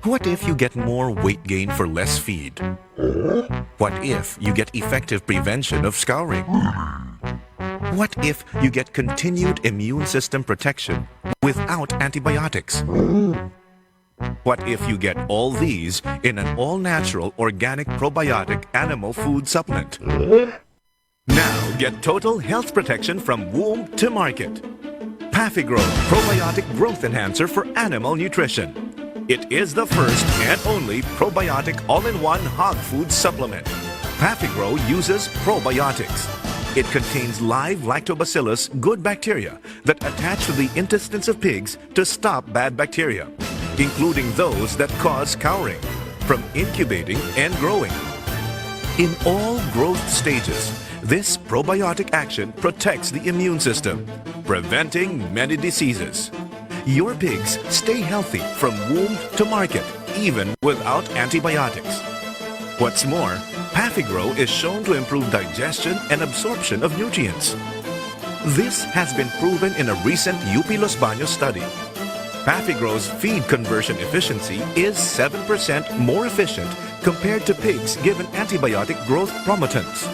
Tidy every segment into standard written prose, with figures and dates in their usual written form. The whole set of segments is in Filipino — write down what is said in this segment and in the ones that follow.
What if you get more weight gain for less feed? What if you get effective prevention of scouring? What if you get continued immune system protection without antibiotics? What if you get all these in an all-natural organic probiotic animal food supplement? Now get total health protection from womb to market. Pafigrow Probiotic Growth Enhancer for Animal Nutrition. It is the first and only probiotic all-in-one hog food supplement. Pafigrow uses probiotics. It contains live lactobacillus good bacteria that attach to the intestines of pigs to stop bad bacteria, including those that cause cowring, from incubating and growing. In all growth stages, this probiotic action protects the immune system, preventing many diseases. Your pigs stay healthy from womb to market, even without antibiotics. What's more, Pafigrow is shown to improve digestion and absorption of nutrients. This has been proven in a recent UP Los Baños study. Pafigrow's feed conversion efficiency is 7% more efficient compared to pigs given antibiotic growth promotants.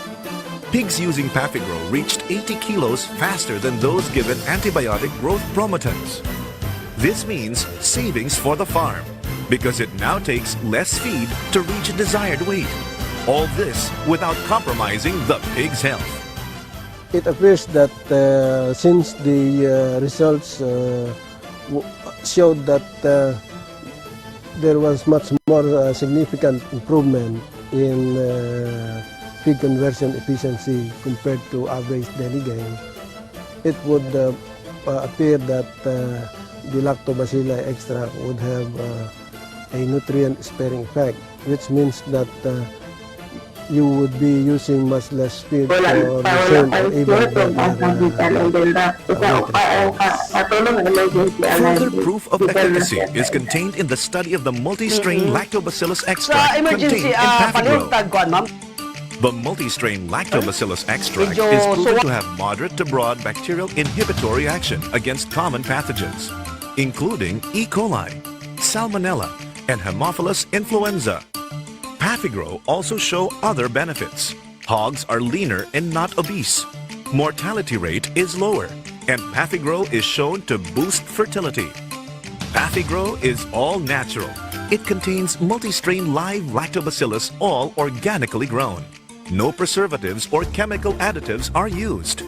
Pigs using Pafigrow reached 80 kilos faster than those given antibiotic growth promotants. This means savings for the farm because it now takes less feed to reach desired weight. All this without compromising the pig's health. It appears that since the results showed that there was much more significant improvement in feed conversion efficiency compared to average daily gain, it would appear that the Lactobacilli extra would have a nutrient sparing effect, which means that you would be using much less feed for the same or even Further proof of efficacy is contained in the study of the multi-strain lactobacillus extract contained in Pafigrow. The multi-strain lactobacillus extract is proven to have moderate to broad bacterial inhibitory action against common pathogens, including E. coli, Salmonella, and Haemophilus influenza. Pafigrow also show other benefits. Hogs are leaner and not obese. Mortality rate is lower, and Pafigrow is shown to boost fertility. Pafigrow is all natural. It contains multi-strain live lactobacillus, all organically grown. No preservatives or chemical additives are used.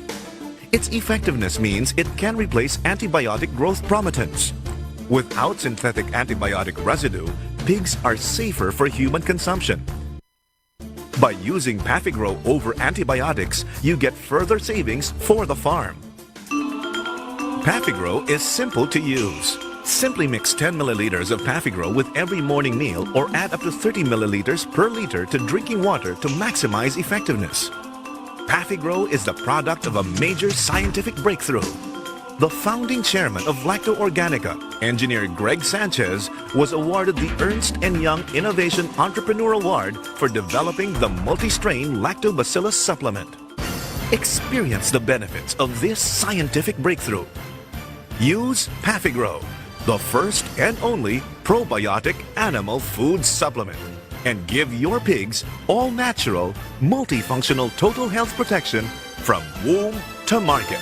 Its effectiveness means it can replace antibiotic growth promotants. Without synthetic antibiotic residue, pigs are safer for human consumption. By using Pafigrow over antibiotics, you get further savings for the farm. Pafigrow is simple to use. Simply mix 10 milliliters of Pafigrow with every morning meal or add up to 30 milliliters per liter to drinking water to maximize effectiveness. Pafigrow is the product of a major scientific breakthrough. The founding chairman of Lacto Organica, engineer Greg Sanchez, was awarded the Ernst & Young Innovation Entrepreneur Award for developing the multi-strain lactobacillus supplement. Experience the benefits of this scientific breakthrough. Use Pafigrow, the first and only probiotic animal food supplement, and give your pigs all-natural, multifunctional total health protection from womb to market.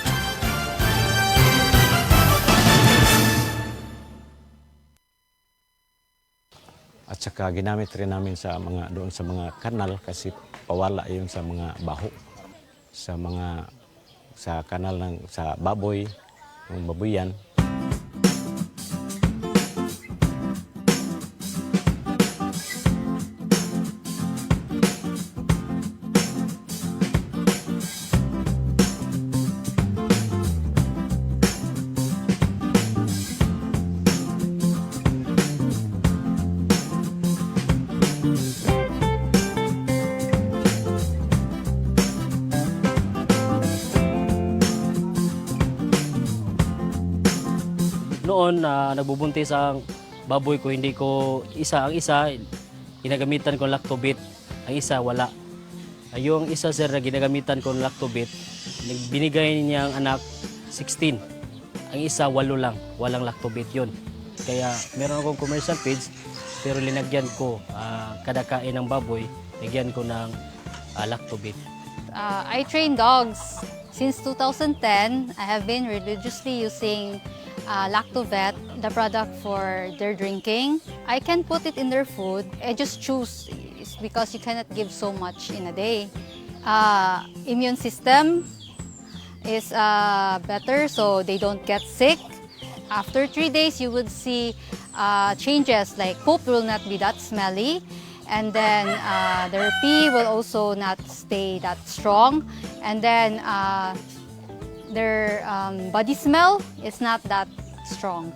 At saka ginamit rin namin sa mga doon sa mga kanal kasi pawala yun sa mga baho, sa kanal ng sa baboy, ng babuyan. Noon nagbubuntis ang baboy ko, hindi ko ang isa ginagamitan ko lactobit, ang isa wala. Yung isa sir na ginagamitan ko lactobit, binigay niyang anak 16. Ang isa 8 lang, walang lactobit yun. Kaya meron akong commercial page, pero linagyan ko kada kain ng baboy, lagyan ko ng Lactobit. I train dogs. Since 2010, I have been religiously using Lactovet, the product for their drinking. I can put it in their food. I just choose it's because you cannot give so much in a day. Immune system is better so they don't get sick. After 3 days, you would see changes like poop will not be that smelly, and then their pee will also not stay that strong, and then their body smell is not that strong.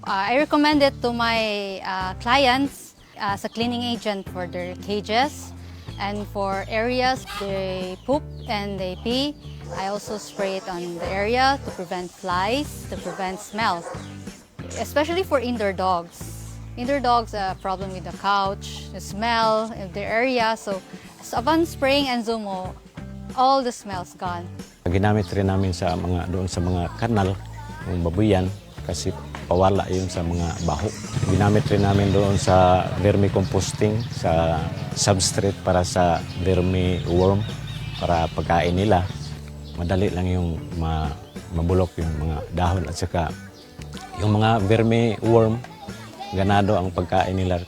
I recommend it to my clients as a cleaning agent for their cages and for areas they poop and they pee. I also spray it on the area to prevent flies, to prevent smell, especially for indoor dogs. Indoor dogs have a problem with the couch, the smell of the area. So upon spraying Enzomo, all the smell's gone. Ginamit rin namin sa mga doon sa mga kanal, yung babuyan, kasi pawala yun sa mga baho. Ginamit rin namin doon sa vermicomposting, sa substrate para sa vermi-worm, para pagkain nila. Madali lang yung mabulok yung mga dahon at saka yung mga vermi-worm, ganado ang pagkain nila.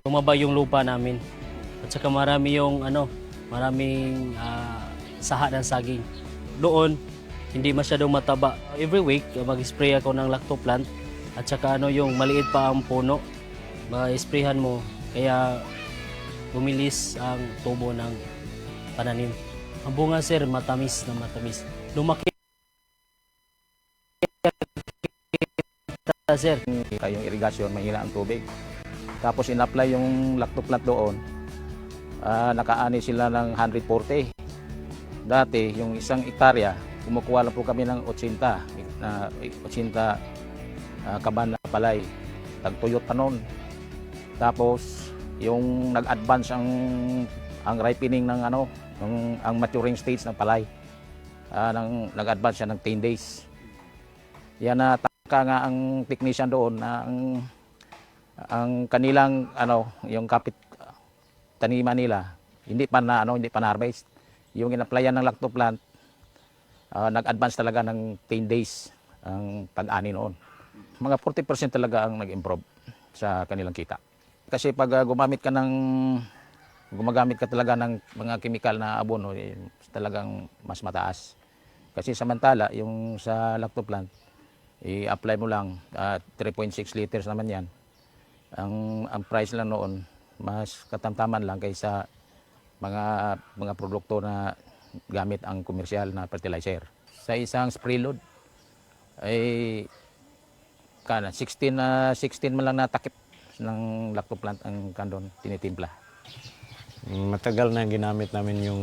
Tumaba yung lupa namin. At saka marami yung maraming saha ng saging. Doon, hindi masyadong mataba. Every week, mag-spray ako ng lactoplant. At saka yung maliit pa ang puno, ma-sprayhan mo. Kaya bumilis ang tubo ng pananim. Ang bunga, sir, matamis na matamis. Lumaki sir. Yung irigasyon, mahina ang tubig. Tapos in-apply yung lactoplant doon, nakaani sila ng 140. Dati, yung isang hektarya, kumukuha lang po kami ng 80 kaban na palay. Tagtuyot pa noon. Tapos, yung nag-advance ang ripening ng ang maturing stage ng palay. Nag-advance siya ng 10 days. Yan na nga ang technician doon na ang kanilang yung kapit taniman nila hindi pa na harvest. Yung in-applyan ng lactoplant nag-advance talaga ng 10 days ang pag-ani noon. Mga 40% talaga ang nag-improve sa kanilang kita. Kasi pag gumagamit ka talaga ng mga chemical na abono, talagang mas mataas. Kasi samantala yung sa lactoplant i-apply mo lang 3.6 liters naman yan. Ang price lang noon, mas katamtaman lang kaysa mga produkto na gamit ang komersyal na fertilizer. Sa isang spray load, ay 16 man lang na takip ng lactoplant ang kandon tinitimpla. Matagal na ginamit namin yung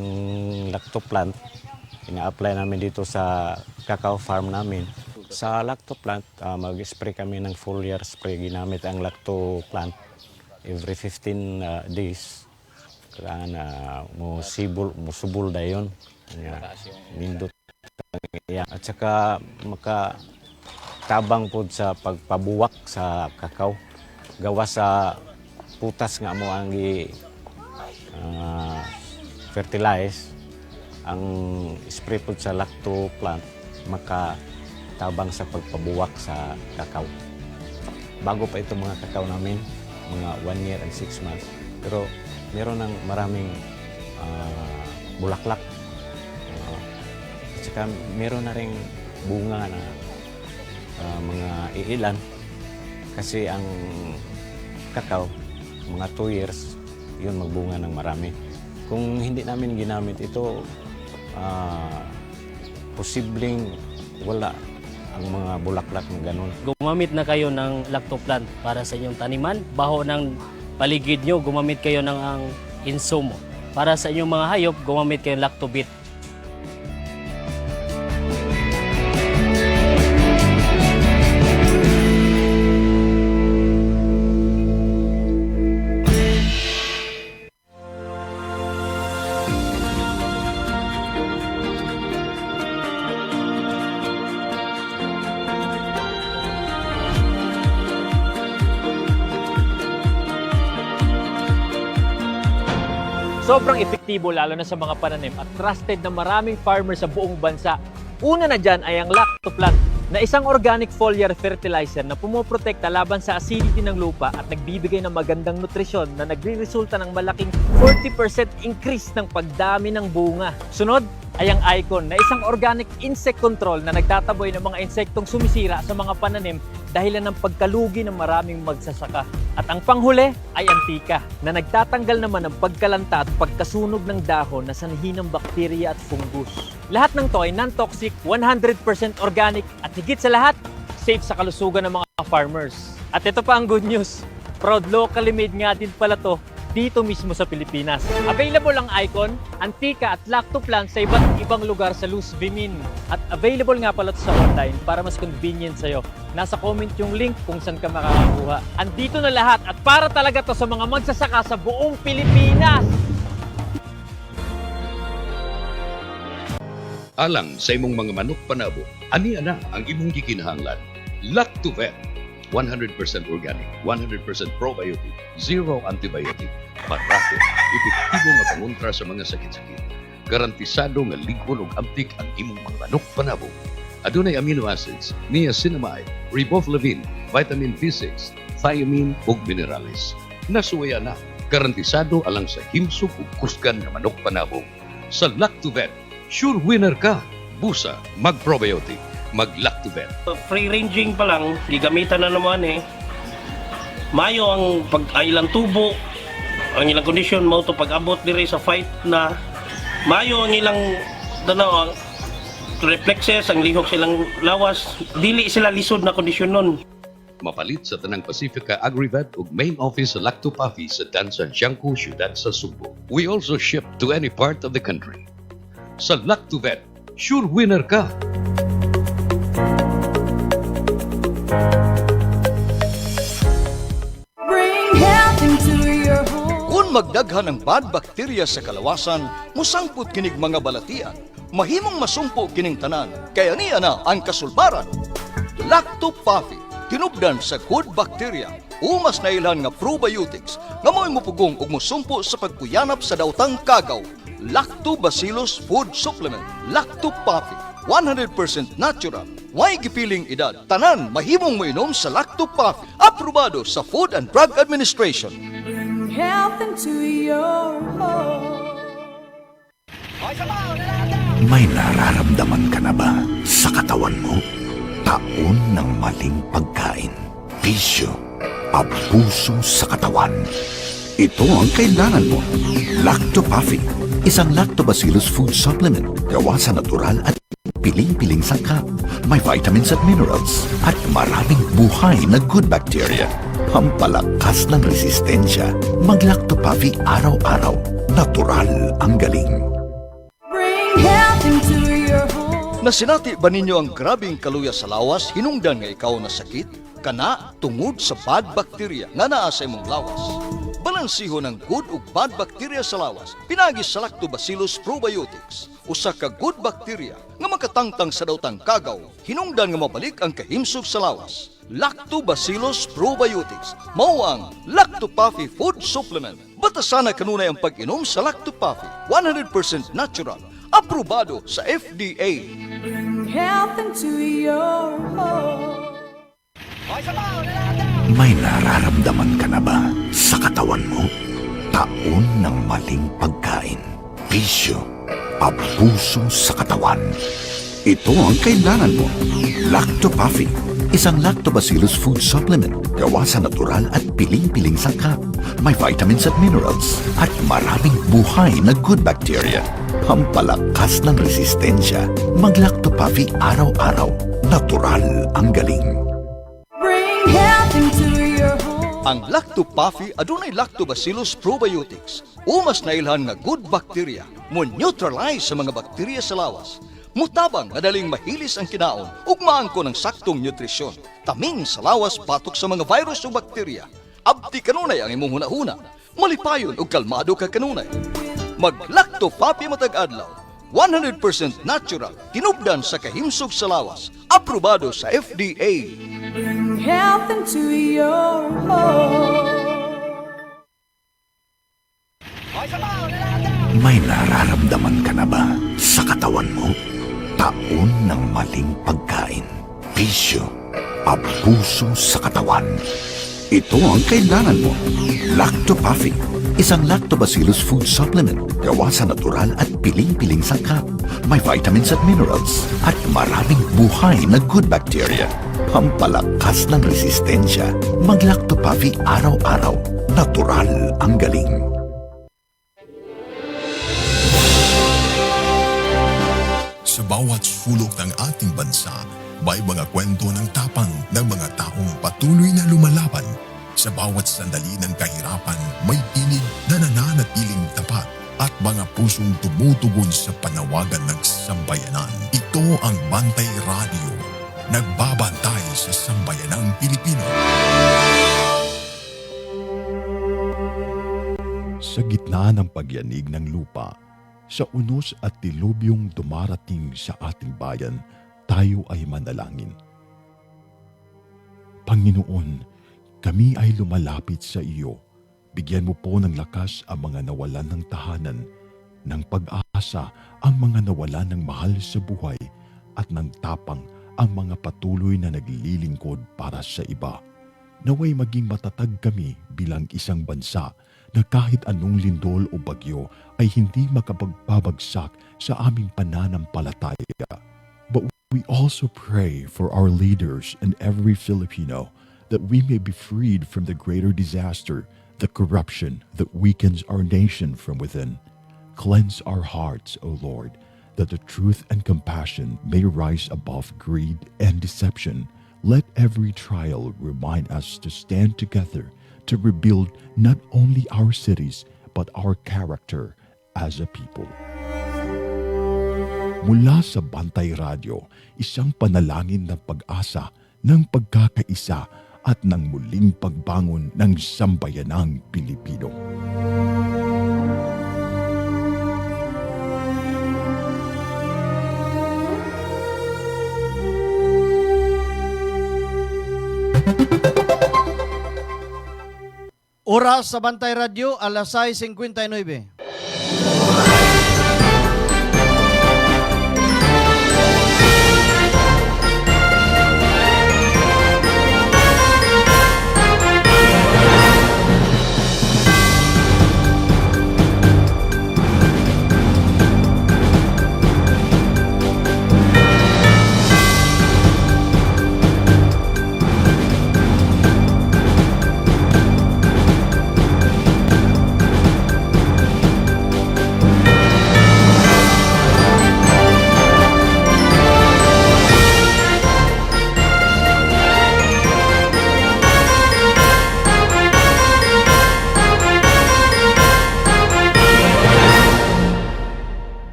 lactoplant. Ina-apply namin dito sa cacao farm namin. Sa lactoplant, mag-spray kami ng foliar spray. Ginamit ang lactoplant every 15 days. Kailangan musubol na yun. Nindot. At saka makatabang po sa pagpabuwak sa kakao. Gawa sa putas nga mo ang fertilize. Ang spray po sa lactoplant, tabang sa pagpabuwak sa kakao. Bago pa itong mga kakao namin, mga 1 year and 6 months. Pero meron ng maraming bulaklak. At saka meron na rin bunga na mga iilan. Kasi ang kakao, mga 2 years, yun magbunga ng marami. Kung hindi namin ginamit ito, posibleng wala ang mga bulaklak na ganun. Gumamit na kayo ng lactoplant para sa inyong taniman. Baho ng paligid nyo, gumamit kayo ng ang insumo. Para sa inyong mga hayop, gumamit kayo ng lactobit. Sobrang epektibo lalo na sa mga pananim at trusted na maraming farmers sa buong bansa. Una na dyan ay ang Lactoplant na isang organic foliar fertilizer na pumoprotekta laban sa acidity ng lupa at nagbibigay ng magandang nutrisyon na nagre-resulta ng malaking 40% increase ng pagdami ng bunga. Sunod ay ang Icon na isang organic insect control na nagtataboy ng mga insektong sumisira sa mga pananim dahilan ng pagkalugi ng maraming magsasaka. At ang panghuli ay Antika na nagtatanggal naman ng pagkalanta at pagkasunog ng dahon na sanhi ng bakterya at fungus. Lahat ng to ay non-toxic, 100% organic at higit sa lahat, safe sa kalusugan ng mga farmers. At ito pa ang good news, proud locally made nga din pala to dito mismo sa Pilipinas. Available ang Icon, Antika at Lactoplant sa iba't ibang lugar sa Luz Vimin. At available nga pala ito sa online para mas convenient sa'yo. Nasa comment yung link kung saan ka makakakuha. Andito na lahat at para talaga to sa mga magsasaka sa buong Pilipinas! Alang sa imong mga manok panabo, ani ana ang imong gikinahanglan. Lactovet, 100% organic, 100% probiotic, zero antibiotic, parate, epektibo nga pangontra sa mga sakit-sakit. Garantisado nga ligon ug antik ang imong mga manok panabo. Adunay amino acids, niacinamide, riboflavin, vitamin B6, thiamine ug minerales. Nasuwaya na, garantisado alang sa himsog ug kusgan nga manok panabo. Sa Lactovet, sure winner ka. Busa, mag-probiotic, mag-Lactovet. Free-ranging pa lang, gigamitan na naman eh. Mayo ang ilang tubo, ang ilang kondisyon mo to pag-abot dire sa fight na mayo ang ilang ang reflexes, ang lihok silang lawas, dili sila lisod na kondisyon nun. Mapalit sa Tanang Pacifica Agrivet ug main office sa Lactopafi sa Dansan Siangco, Ciudad sa Subo. We also ship to any part of the country. Sa Lactovet, sure winner ka! Kung magdaghan ang bad bacteria sa kalawasan, musangput kinig mga balatian, mahimong masumpo kining tanan, kaya niya na ang kasulbaran. Lactopafi, tinubdan sa good bacteria, umas na ilan nga probiotics, nga mo'y mupugong ug musumpo sa pagkuyanap sa daotang kagaw. Lactobacillus Food Supplement, Lactopafi, 100% natural, way gipiling edad, tanan mahimong moinom sa Lactopafi, aprobado sa Food and Drug Administration. Health into your home. May nararamdaman ka na ba sa katawan mo? Taon ng maling pagkain, bisyo, abuso sa katawan. Ito ang kailangan mo. Lactopafi, isang lactobacillus food supplement gawa sa natural at piling-piling sangkap. May vitamins at minerals at maraming buhay na good bacteria. Pampalakas ng resistensya. Mag-Lactopafi araw-araw. Natural ang galing. Bring health into your home. Nasinati ba ninyo ang grabing kaluya sa lawas hinungdan nga ikaw na sakit? Kana tungod sa bad bacteria nga naa sa imong lawas. Balansiho ng good ug bad bacteria sa lawas pinagi sa Lactobacillus probiotics. Usa ka good bacteria nga makatangtang sa daotang kagaw hinungdan nga mabalik ang kahimsog sa lawas. Lactobacillus probiotics mao ang Lactopafi Food Supplement. Batasana kanunay ang pag-inom sa Lactopafi, 100% natural, aprobado sa FDA. Bring health into your home. May nararamdaman ka na ba sa katawan mo? Taon ng maling pagkain, bisyo, abuso sa katawan. Ito ang kailangan mo. Lactopuffy. Isang lactobacillus food supplement gawa sa natural at piling-piling sangkap. May vitamins at minerals at maraming buhay na good bacteria. Pampalakas ng resistensya. Mag-Lactopuffy araw-araw. Natural ang galing. Bring health into your home. Ang Lactopuffy adunay Lactobacillus probiotics. Umas na ilhan nga good bacteria mo neutralize sa mga bakterya sa lawas. Mutabang madaling mahilis ang kinaon ug maangko ng saktong nutrisyon. Taming sa lawas batok sa mga virus o bakterya. Abdi kanunay ang imong hunahuna. Malipayon ug kalmado ka kanunay. Mag-Lactopuffy matag adlaw. 100% natural, tinubdan sa kahimsog sa lawas. Aprobado sa FDA. Bring health into your home. May nararamdaman ka na ba sa katawan mo? Taon ng maling pagkain, bisyo, abuso sa katawan. Ito ang kailangan mo. Lactopuffy. Isang lactobacillus food supplement gawa sa natural at piling-piling sangkap. May vitamins at minerals at maraming buhay na good bacteria. Pampalakas ng resistensya. Mag-Lactopuffy araw-araw. Natural ang galing. Sa bawat sulok ng ating bansa, may mga kwento ng tapang ng mga taong patuloy na lumalaban. Sa bawat sandali ng kahirapan, may tinig na nananatiling tapat at mga pusong tumutugon sa panawagan ng sambayanan. Ito ang Bantay Radio, nagbabantay sa sambayanang Pilipino. Sa gitna ng pagyanig ng lupa, sa unos at dilubyong dumarating sa ating bayan, tayo ay manalangin. Panginoon, kami ay lumalapit sa iyo. Bigyan mo po ng lakas ang mga nawalan ng tahanan, ng pag-asa ang mga nawalan ng mahal sa buhay, at ng tapang ang mga patuloy na naglilingkod para sa iba. Naway maging matatag kami bilang isang bansa na kahit anong lindol o bagyo ay hindi makapagpabagsak sa aming pananampalataya. But we also pray for our leaders and every Filipino that we may be freed from the greater disaster, the corruption that weakens our nation from within. Cleanse our hearts, O Lord, that the truth and compassion may rise above greed and deception. Let every trial remind us to stand together to rebuild not only our cities but our character as a people. Mula sa Bantay Radio, isang panalangin ng pag-asa, ng pagkakaisa at ng muling pagbangon ng sambayanang Pilipino. Oras sa Bantay Radio, alas 6:59.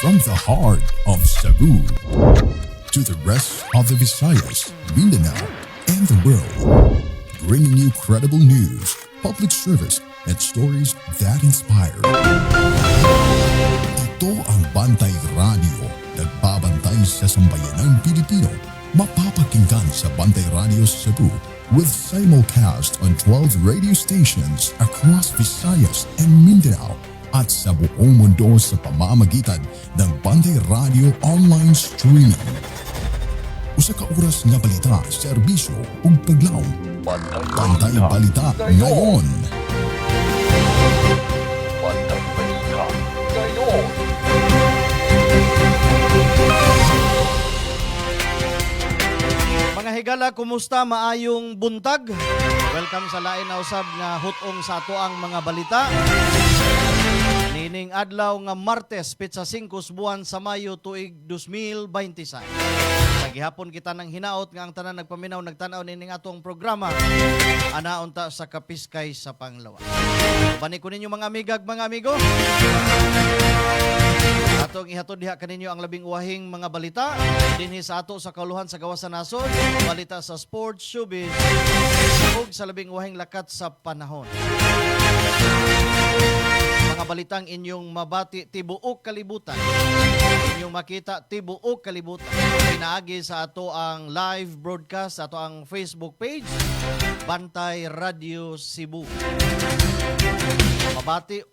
From the heart of Cebu to the rest of the Visayas, Mindanao, and the world, bringing you credible news, public service, and stories that inspire. Ito ang Bantay Radio, nagbabantay sa sambayanang Pilipino. Mapapakinggan sa Bantay Radio Cebu with simulcast on 12 radio stations across Visayas and Mindanao at sa buong mundo sa pamamagitan ng Bantay Radio online streaming. Usa ka oras nga balita, serbisyo ug paglaom. Bantay Balita ngayon. Bantay Balita ngayon. Mga higala, kumusta? Maayong buntag. Welcome sa lain na usab nga hutong sa ato ang mga balita. Nining adlaw nga Martes, pitsa 5 buwan sa Mayo tuig 2026. Gihapon kita ng hinaot nga ang tanan nagpaminaw nagtanaw nining atong programa. Anaon ta sa kapiskay sa Panglawas. Bani ko ninyo mga amigag, mga amigo. Atong ihatod diha kaninyo ang labing uwahing mga balita dinhi sa ato sa kauluhan sa gawas sa nasod, balita sa sports, showbiz, ug sa labing uwahing lakat sa panahon. Mga balitang inyong mabati tibuok kalibutan. Inyong makita tibuok kalibutan. Pinaagi sa ato ang live broadcast sa ato ang Facebook page Bantay Radio Cebu. Mabati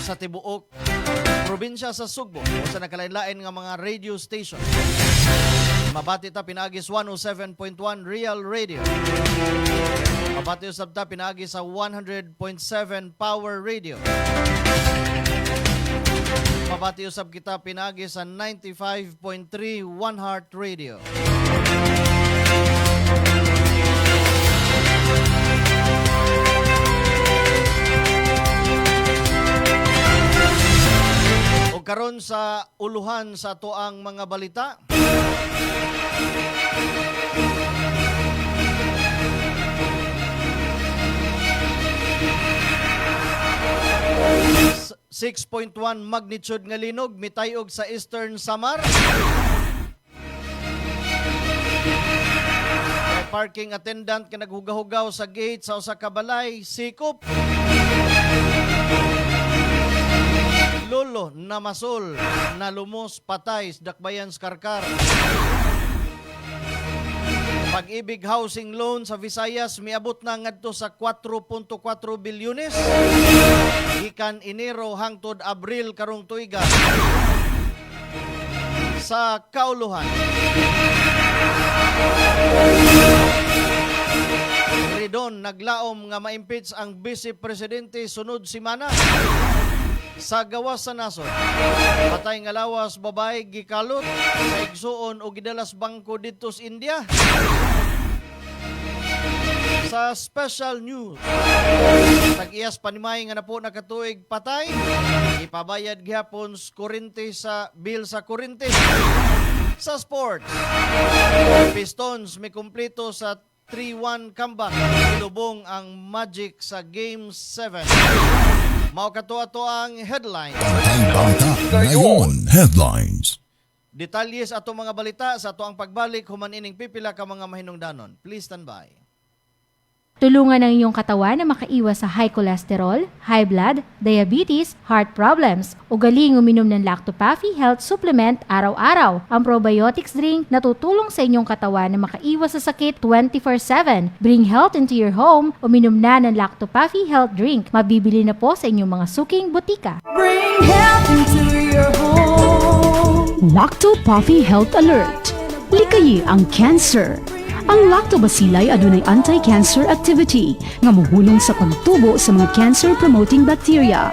sa tibuok probinsya sa Sugbo o sa nakalain-lain nga mga radio station. Mabati ta pinaagi sa 107.1 Real Radio. Mabati usab ta pinaagi sa 100.7 Power Radio. Mabati usab kita pinaagi sa 95.3 One Heart Radio. O karon sa uluhan sa tuang mga balita. S 6.1 magnitude nga linog mitayog sa Eastern Samar. May parking attendant nga naghugaw-hugaw sa gate sa usa ka balay, sikop. Lolo na masol na lumos patay sa Dakbayan Karkar. Pag-ibig housing loan sa Visayas miabot na ngadto sa 4.4 bilyones gikan Enero hangtod Abril karong tuiga sa kauluhan. Ridon naglaom nga ma-impeach ang Vice Presidente sunod semana. Sa gawas sa nasod, patay nga lawas babae gikalot sa igsuon o gidalas bangko dito sa India. Sa special news, tag-iyas panimay nga na po nakatuig patay, ipabayad gihapon kurente sa bill sa kurente. Sa sports, Pistons may kumpleto sa 3-1 comeback, ilubong ang Magic sa Game 7. Mao kato-ato ang headline. Balita ngayon, headlines. Detalles ato mga balita sa ato ang pagbalik human ining pipila ka mga mahinungdanon. Please stand by. Tulungan ang iyong katawan na makaiwas sa high cholesterol, high blood, diabetes, heart problems, o galing uminom ng Lacto-Pafi Health Supplement araw-araw. Ang probiotics drink na tutulong sa inyong katawan na makaiwas sa sakit 24/7. Bring health into your home. Uminom na ng Lacto-Pafi Health Drink. Mabibili na po sa inyong mga suking butika. Bring health into your home. Lacto-Pafi Health Alert. Likayi ang cancer. Ang lactobacilli adunay anti-cancer activity nga mohulong sa pagtubo sa mga cancer-promoting bacteria.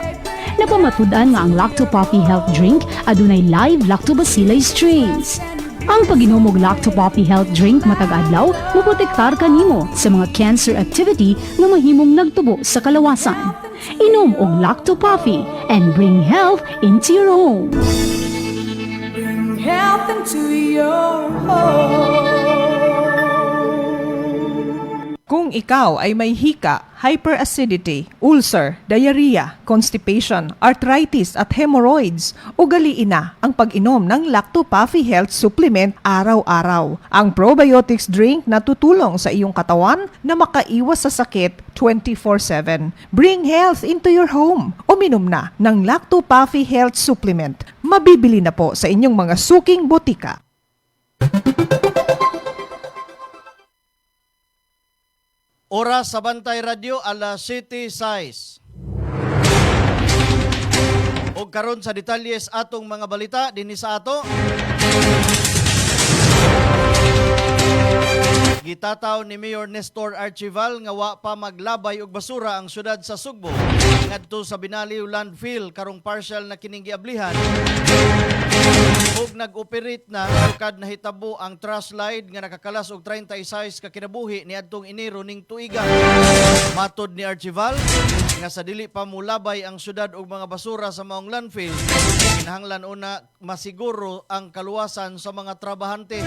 Napamatud-an nga ang Lacto-Pafi Health Drink adunay live lactobacilli strains. Ang pag-inom og Lacto-Pafi Health Drink matag adlaw moprotektar kanimo sa mga cancer activity nga mahimong nagtubo sa kalawasan. Inom og Lacto-Pafi and bring health into your home. Bring health into your home. Kung ikaw ay may hika, hyperacidity, ulcer, diarrhea, constipation, arthritis at hemorrhoids, ugaliin na ang pag-inom ng Lacto-Pafi Health Supplement araw-araw. Ang probiotics drink na tutulong sa iyong katawan na makaiwas sa sakit 24/7. Bring health into your home. Uminom na ng Lacto-Pafi Health Supplement. Mabibili na po sa inyong mga suking botika. Oras sa Bantay Radio, alas 7:06. O karon sa detalles atong mga balita dinhi sa ato. Gitataw ni Mayor Nestor Archival nga wa pa maglabay og basura ang syudad sa Sugbo ngadto sa Binaliw Landfill karong partial na kining giablihan ug nag-operate na sukad nahitabo ang trash slide nga nakakalas og 36 ka kinabuhi niadtong Enero ning tuiga. Matod ni Archival nga sa dili pa mulabay ang syudad og mga basura sa maong landfill, kinahanglan una masiguro ang kaluwasan sa mga trabahante.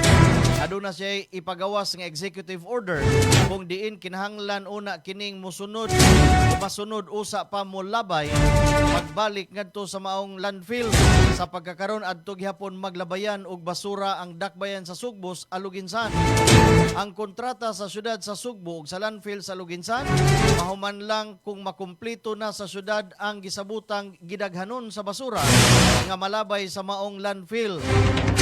Aduna siya ipagawas nga executive order kung diin kinahanglan una kining musunod o masunod usa pa mulabay pagbalik ngadto sa maong landfill. Sa pagkakaron adto gihapon maglabayan og basura ang dakbayan sa Sugbos, Aluginsan. Ang kontrata sa syudad sa Sugbo ug sa landfill sa Aluginsan mahuman lang kung makumplito na sa syudad ang gisabutang gidaghanon sa basura nga malabay sa maong landfill.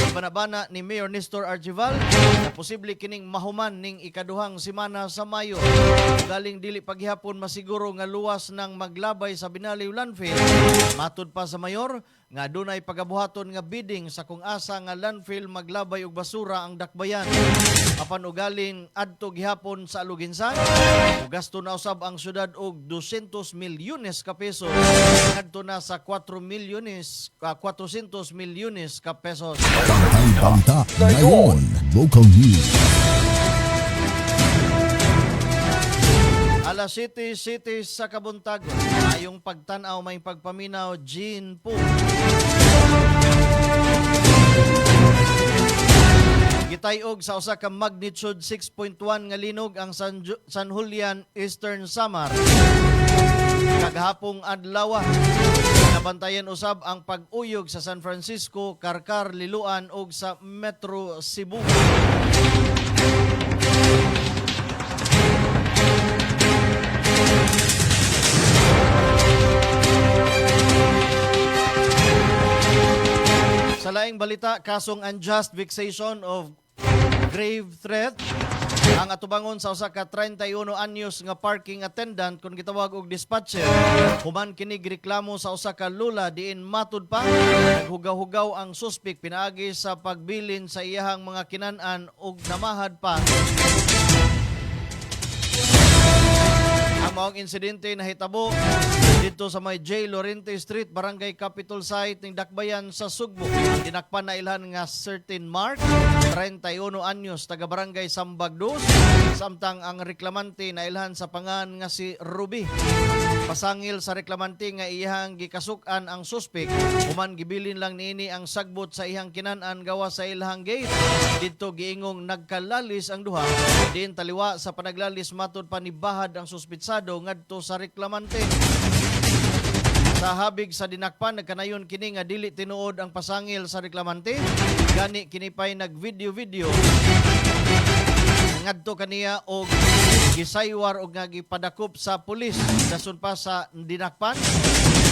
Banabana ni Mayor Nestor Archival na posible kining mahuman ning ikaduhang semana sa Mayo. Galing dili paghihapon masiguro nga luwas nang maglabay sa Binaliw landfill. Matud pa sa Mayor nga dunay pagabuhaton nga bidding sa kung asa nga landfill maglabay og basura ang dakbayan. Apan ugaling adto gihapon sa Aluginsan, gasto na usab ang syudad og 200 milyones ka peso ngadto na sa 400 milyones ka pesos. Balita ngayon, local news. Alas City sa Kabuntagon, ayong pagtanaw may pagpaminaw Jean Po. Gitayog sa usa ka magnitude 6.1 nga linog ang San Julian, Eastern Samar. Kaghapong adlaw nabantayan usab ang pag-uyog sa San Francisco, Karkar, Liloan ug sa Metro Cebu. Sa laing balita, kasong unjust vexation of grave threat ang atubangon sa usa ka 31 anyos nga parking attendant kung gitawag og dispatcher. Human kinig reklamo sa usa ka lula diin matud pa naghugaw-hugaw ang suspek pinaagi sa pagbilin sa iyahang mga kinan-an ug namahad pa. Ang maong insidente nahitabo dito sa may J. Lorente Street, Barangay Capitol Site ng Dakbayan sa Sugbo. Ang dinakpan na ilhan nga certain Mark, 31 anyos, taga Barangay Sambagdos, samtang ang reklamante na ilhan sa pangan nga si Ruby. Pasangil sa reklamante nga iyang gikasukan ang suspek, human gibilin lang niini ang sagbot sa iyang kinan-an gawa sa ilhang gate. Dito giingong nagkalalis ang duha, diin taliwa sa panaglalis matud pa ni bahad ang suspitsado ngadto sa reklamante. Sa habig sa dinakpan, nagkanayon kini nga dili tinuod ang pasangil sa reklamante. Gani kini pa'y nag-video ngadto kaniya og gisaywar og nga gipadakop sa pulis. Dason pa sa dinakpan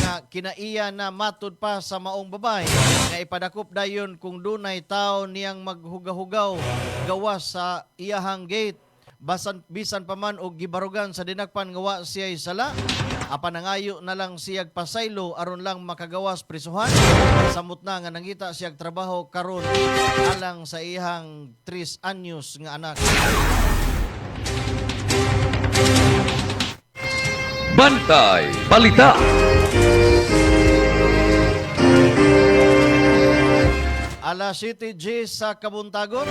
nga kinaiya na matud pa sa maong babay nga ipadakop dayon kung dunay tao niyang maghugaw-hugaw gawas sa iyahang gate. Bisan pa man og gibarugan sa dinakpan nga wa siya'y sala. Apan nangayo na lang siyag pasaylo aron lang makagawas prisuhan. Samot na nga nangita siyag trabaho karon alang sa iyang 3 anyos nga anak. Bantay Balita. Alas City G sa Kabuntagon,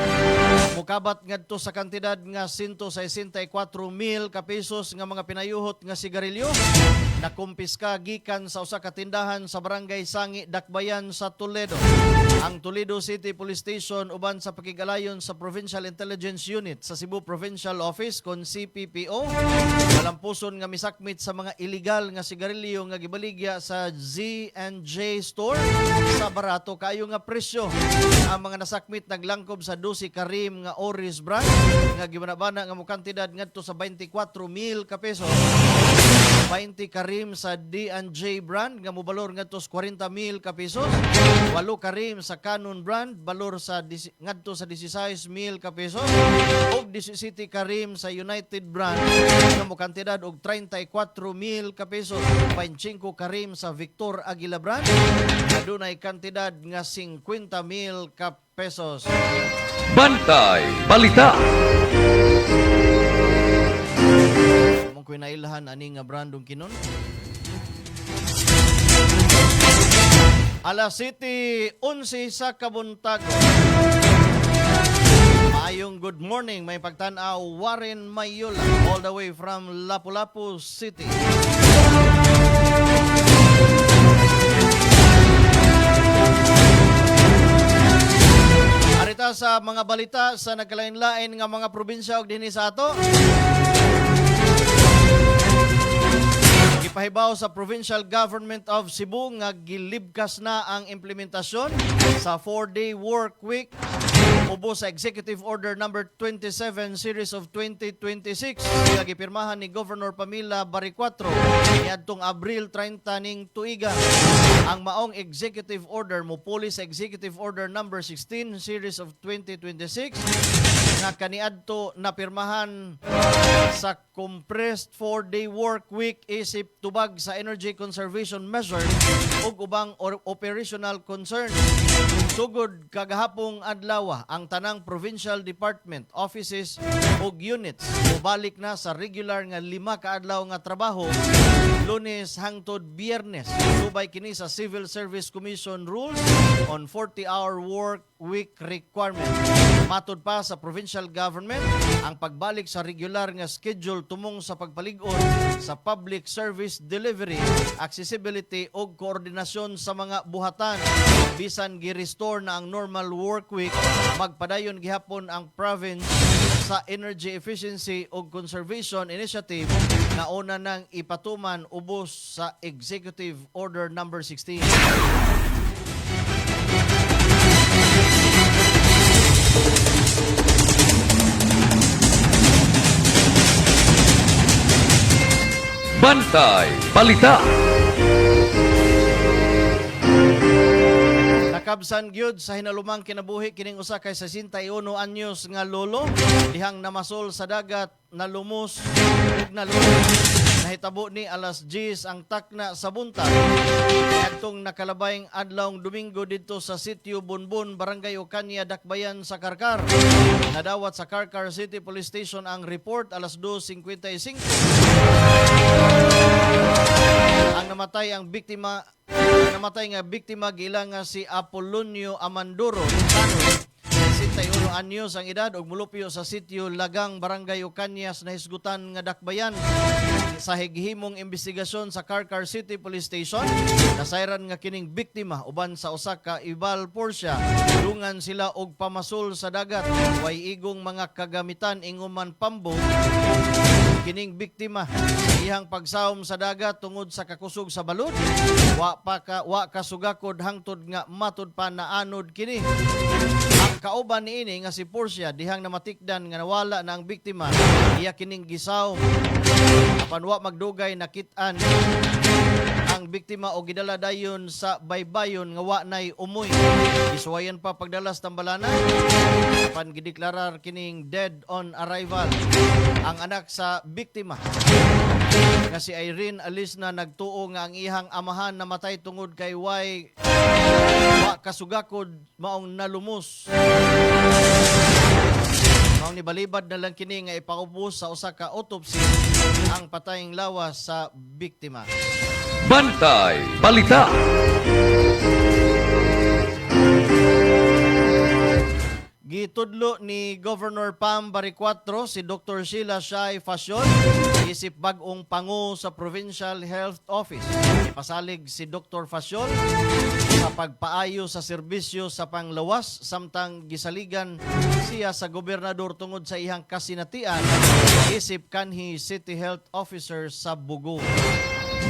mukabat ngadto sa kantidad nga 164,000 ka pesos nga mga pinayuhot nga sigarilyo nakumpiska gikan sa usa ka tindahan sa Barangay Sangi, Dakbayan sa Toledo. Ang Toledo City Police Station uban sa pakigalayon sa Provincial Intelligence Unit sa Cebu Provincial Office kon CPPO walampuson nga misakmit sa mga illegal nga sigarilyo nga gibaligya sa Z&J store sa barato kayo nga presyo. Ang mga nasakmit naglangkob sa 12 karim nga Oris brand nga gibanabana nga mo kantidad ngadto sa 24,000 ka peso. 20 karim sa D&J brand nga mobalor ngadto sa 40,000 ka pesos. 8 karim sa Canon brand balor sa ngadto sa 16,000 ka pesos. Og 17 karim sa United brand nga mo kantidad og 34,000 ka pesos. 25 karim sa Victor Aguila brand nga dunay kantidad nga 50,000 ka pesos. Bantay Balita. Mong ko'y nailhan ani nga brandong kinon. Alas City, 11 sa kabuntagon. Maayong good morning, may pagtanaw Warren Mayola all the way from Lapu-Lapu City. Arita sa mga balita sa nagkalain-lain nga mga probinsya ug dinhi sa ato. Gipahibaw sa Provincial Government of Cebu nga gilibkas na ang implementasyon sa 4-day work week ubos sa Executive Order number 27 series of 2026 nga gipirmahan ni Governor Pamela Baricuatro niadtong Abril 30 ning tuiga. Ang maong Executive Order mopuli sa Executive Order number 16 series of 2026 nga kaniadto napirmahan sa compressed 4-day work week isip tubag sa energy conservation measure ug ubang operational concern. Sugod kagahapong adlaw ang tanang provincial department, offices ug units mobalik na sa regular nga 5 ka adlaw nga trabaho Lunes hangtod Biyernes. Subay kini sa Civil Service Commission rules on 40-hour work week requirement. Matud pa sa provincial government ang pagbalik sa regular nga schedule tumong sa pagpalig-on sa public service delivery, accessibility ug koordinasyon sa mga buhatan. Bisan gi-restore na ang normal work week, magpadayon gihapon ang province sa Energy Efficiency ug Conservation Initiative na una nang ipatuman ubos sa Executive Order number 16. Bantay Balita. Nakabsan gyud sa hinalumang kinabuhi kining usa kay 61 anyos nga lolo dihang namasol sa dagat nalumos ug nalumos. Nahitabo ni alas 10 ang takna sa buntag adtong nakalabayng adlawng Domingo didto sa sitio Bunbun, Barangay Ocania, Dakbayan sa Karkar. Nadawat sa Karkar City Police Station ang report alas 2:55. Ang namatay nga biktima gilang nga si Apolonio Amanduro, 61 anyos ang edad ug mulupyo sa sitio Lagang, Barangay Ocanias na hisgutan nga Dakbayan. Sa highimong investigasyon sa Karkar City Police Station, nasayran nga kining biktima uban sa usa ka ibal Porsche. Dungan sila og pamasul sa dagat, way igong mga kagamitan inguman pambo. Kining biktima iyang pagsawom sa dagat tungod sa kakusog sa balod, wa ka sugakod hangtod nga matud pa naanod kini. Ang kauban niini nga si Porsche dihang namatikdan nga nawala na ang biktima, iya kining gisawom. Apan wa magdugay nakit-an ang biktima o gidala dayon sa baybayon nga wa nay umoy. Isuwayan pa pagdalas tambalana. Apan gideklarar kining dead on arrival. Ang anak sa biktima nga si Irene Alisna nagtuo nga ang ihang amahan namatay tungod kay wa kasugakod maong nalumos. Maong nibalibad na lang kini nga ipaubos sa usa ka autopsy ang patayng lawas sa biktima. Bantay Balita. Gitudlo ni Governor Pam Baricuatro si Dr. Sheila Shai Fasyon isip bag-ong pangu sa Provincial Health Office. Ipasalig si Dr. Fasyon sa pagpaayo sa serbisyo sa panglawas samtang gisaligan siya sa gobernador tungod sa ihang kasinatian isip kanhi City Health Officer sa Bugo.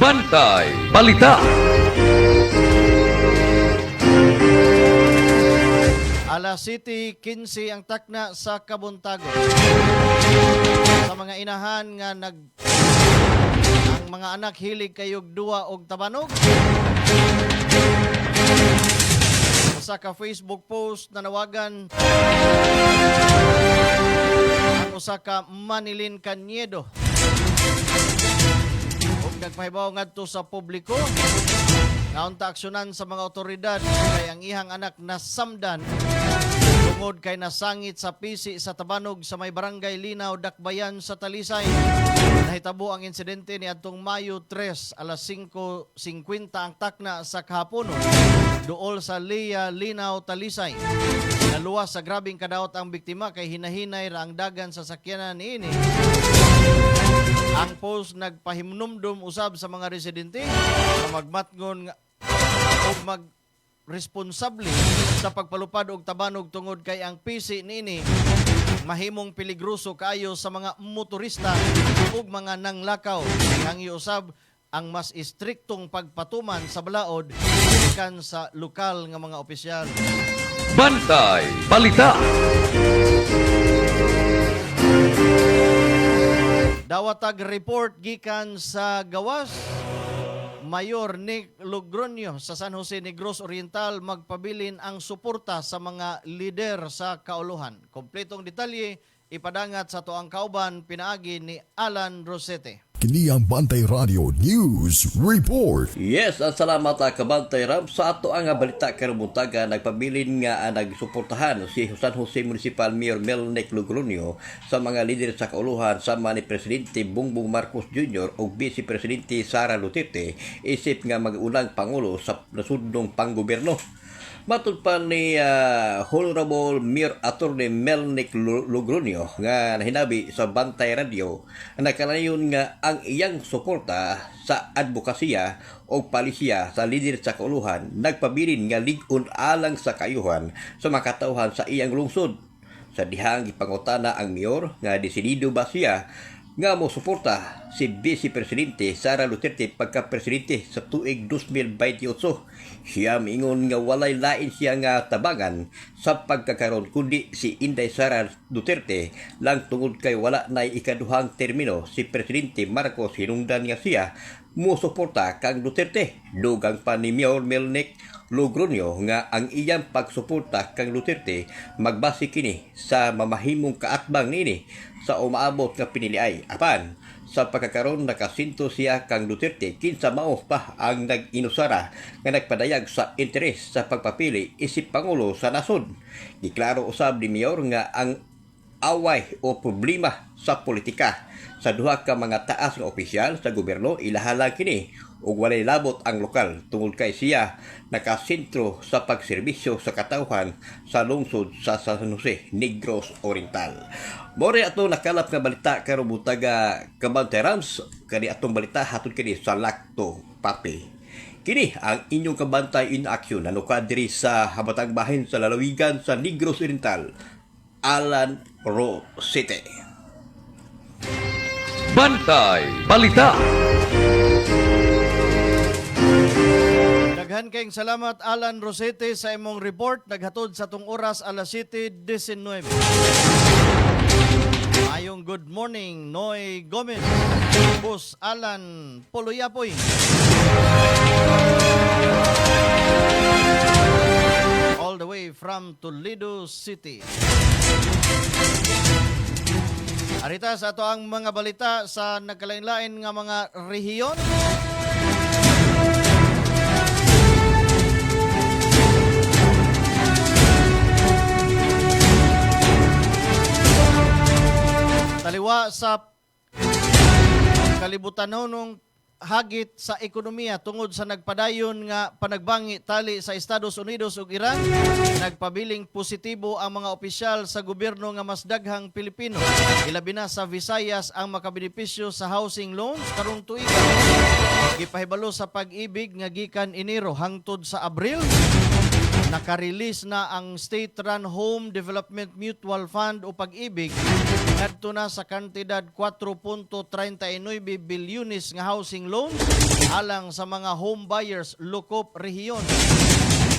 Bantay Balita. Alas City, 15 ang takna sa Kabuntagon. Sa mga inahan nga ang mga anak hilig kayog duwa og tabanog. Sa ka Facebook post na nawagan ang usa ka Manilin Cañedo. Ug nagpahibaw ngadto sa publiko naunta aksyonan sa mga otoridad kay ang ihang anak nasamdan ug tungod kay nasangit sa pisi sa Tabanog sa may barangay Linaw, Dakbayan sa Talisay. Nahitabo ang insidente ni adtong Mayo 3 alas 5:50 ang takna sa kahapon duol sa Lea, Linaw, Talisay. Naluwas sa grabing kadaot ang biktima kay hinahinay ra ang dagan sa sakyanan niini. Ang post nagpahimnumdum usab sa mga residente na magmatngon o responsable sa pagpalupad og Tabanog tungod kay ang pisi niini mahimong peligroso kaayo sa mga motorista ug mga nanglakaw. Hangi usab ang mas istriktong pagpatuman sa balaod gikan sa lokal nga mga opisyal. Bantay Balita. Dawatag report gikan sa gawas. Mayor Nick Logronio sa San Jose Negros Oriental magpabilin ang suporta sa mga lider sa kauluhan. Kompletong detalye ipadangat sa tuang kauban pinaagi ni Alan Rosete. Kini ang Bantay Radio News Report. Yes, at salamat Kabantay Ram sa ato ang balita karong buntaga. Nagpabilin nga nagsuportahan si San Jose Municipal Mayor Melnick Logronio sa mga lider sa kauluhan sama ni Presidente Bongbong Marcos Jr. o Vice Presidente Sara Duterte isip nga mag-unang pangulo sa nasudnong panggobyerno. Matud pa ni Honorable Mayor Atty. Melnick Logronio nga nahinabi sa Bantay Radio na kalayon nga ang iyang suporta sa advokasya o palisiya sa lider sa kauluhan nagpabilin nga ligon alang sa kayuhan sa makatauhan sa iyang lungsod. Sa dihang ipangutana ang mayor nga desidido ba siya nga mo suporta si Vice Presidente Sara Duterte pagka-presidente sa tuig 2028. Siya miingon nga walay lain siya nga tabangan sa pagkakaroon kundi si Inday Sara Duterte lang tungod kay wala na ikaduhang termino si Presidente Marcos hinungdan nga siya mo suporta kang Duterte. Dugang pa ni Mayor Melnick Logronio nga ang iyang pagsuporta kang Duterte magbase kini sa mamahimong kaatbang nini sa umaabot nga piniliay. Apan sa pagkakaroon nakasinto siya kang Duterte kinsa mao pa ang nag-inusara nga nagpadayag sa interes sa pagpapili isip pangulo sa nasod. Giklaro usab ni Mayor nga ang away o problema sa politika sa duha ka mga taas nga opisyal sa gobyerno ilahala kini ug walay labot ang lokal tungod kay siya nakasentro sa pagserbisyo sa katawhan sa lungsod sa San Jose Negros Oriental. More ato nakalap nga balita karong butaga Kabantay Rams kani atong balita hatod kini sa Lacto Papi. Kini ang inyong kabantay in action nanukad diri sa habatang bahin sa lalawigan sa Negros Oriental. Alan Rosete. Bantay Balita. Daghan kayong salamat Alan Rosete sa imong report. Naghatod sa tung oras alas 7:19. Ayong good morning Noy Gomez, Boss Alan Poloyapoy. All the way from Toledo City. Arita sa ato ang mga balita sa nagkalain-lain nga mga rehiyon. Taliwa sa kalibutan nung hagit sa ekonomiya tungod sa nagpadayon nga panagbangi tali sa Estados Unidos ug Iran, nagpabiling positibo ang mga opisyal sa gobyerno nga mas daghang Pilipino ilabi na sa Visayas ang makabenepisyo sa housing loans karong tuiga. Gipahibalo sa pag-ibig nga gikan Enero hangtod sa Abril, naka-release na ang State-Run Home Development Mutual Fund o pag-ibig ngadto na sa kantidad 4.39 bilyones nga housing loans alang sa mga home buyers Locop Rehiyon.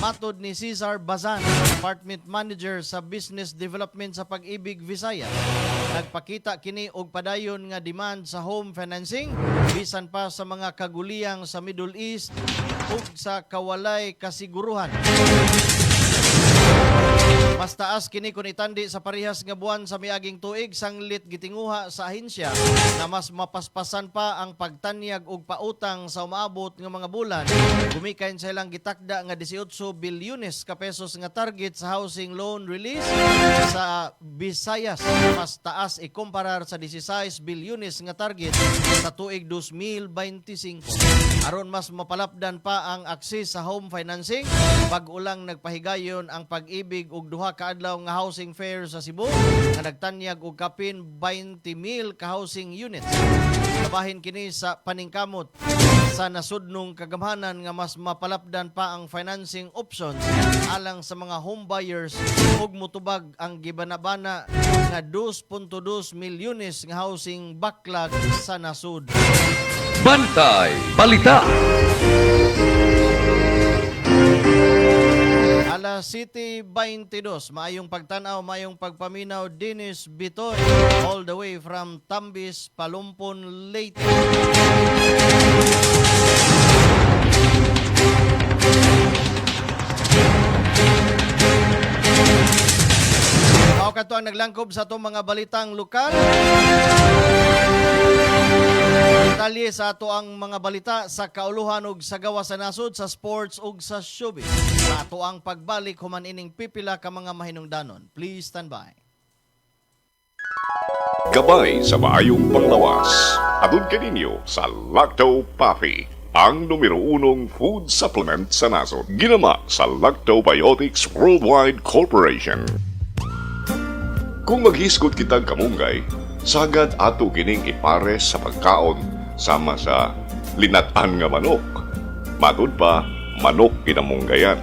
Matod ni Cesar Bazan, Department Manager sa Business Development sa Pag-ibig Visayas, nagpakita kini og padayon nga demand sa home financing bisan pa sa mga kaguliyang sa Middle East ug sa kawalay kasiguruhan. Mas taas kini kun itandi sa parehas nga buwan sa miaging tuig sanglit gitinguha sa ahensya na mas mapaspasan pa ang pagtanyag og pautang sa umaabot nga mga bulan. Gumikan sa ilang gitakda nga 18 bilyones ka pesos nga target sa housing loan release sa Visayas. Mas taas ikumparar sa 16 bilyones nga target sa tuig 2025. Aron mas mapalapdan pa ang akses sa home financing, pag-ulang nagpahigayon ang Pag-ibig og duha ka adlaw nga housing fair sa Cebu nga nagtanyag og kapin 20,000 ka housing units. Labahin kini sa paningkamot sa nasudnong kagamhanan nga mas mapalapdan pa ang financing options alang sa mga home buyers ug mutubag ang gibanabana nga 2.2 milyones nga housing backlog sa nasud. Bantay Balita. Alas 7:22, maayong pagtanaw, maayong pagpaminaw, Dennis Bitoy, all the way from Tambis, Palumpon, Leyte. Mao kadto ang naglangkob sa atong mga balitang lokal. Detalye sa ato ang mga balita sa kauluhan ug sa gawa sa nasod, sa sports ug sa showbiz. Sa ato ang pagbalik human ining pipila ka mga mahinungdanon. Please stand by. Gabay sa maayong panglawas. Atun kaninyo sa Lacto Puffy, ang numero 1 food supplement sa nasod. Ginama sa Lactobiotics Worldwide Corporation. Kung maghisgot kitang kamunggay, sagad ato kining ipares sa pagkaon sama sa linatan nga manok. Matud pa, manok kinamunggayan.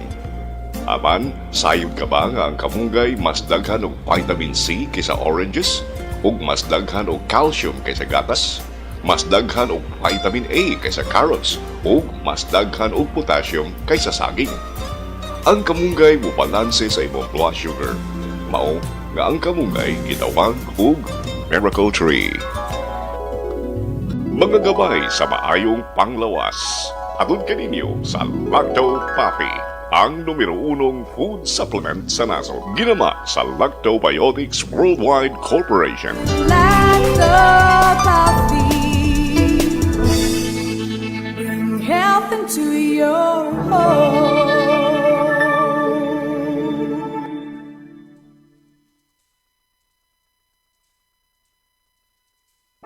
Aman, sayod ka ba nga ang kamunggay mas daghan og vitamin C kaysa oranges? Ug mas daghan og calcium kaysa gatas? Mas daghan og vitamin A kaysa carrots? Ug mas daghan og potassium kaysa saging? Ang kamunggay mubalanse sa imong blood sugar. Mao nga ang kamunggay gitawag og Miracle Tree. Mga gabay sa maayong panglawas. Atun kaninyo sa Lacto Puffy, ang numero 1 food supplement sa nasod. Ginama sa Lactobiotics Worldwide Corporation. Lacto Puffy, bring health into your home.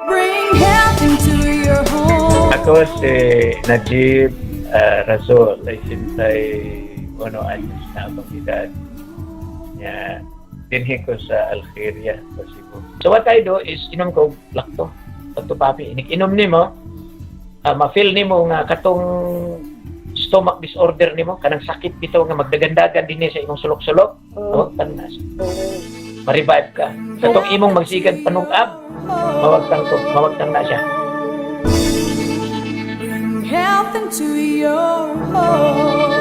Bring health into your home. Ako si Najib Razol, ay 61 anyos na akong edad. Dinhi ko sa Algeria, sa Cebu. So what I do is inom ko Lacto Puffy. Inom nimo, ma-feel nimo nga katong stomach disorder nimo, kanang sakit bitaw nga magdagandagan dinhi sa imong sulok-sulok. Tanas. Ma-revive ka. Katong imong magsigad panungab, mawagtang na siya. Bring health into your home.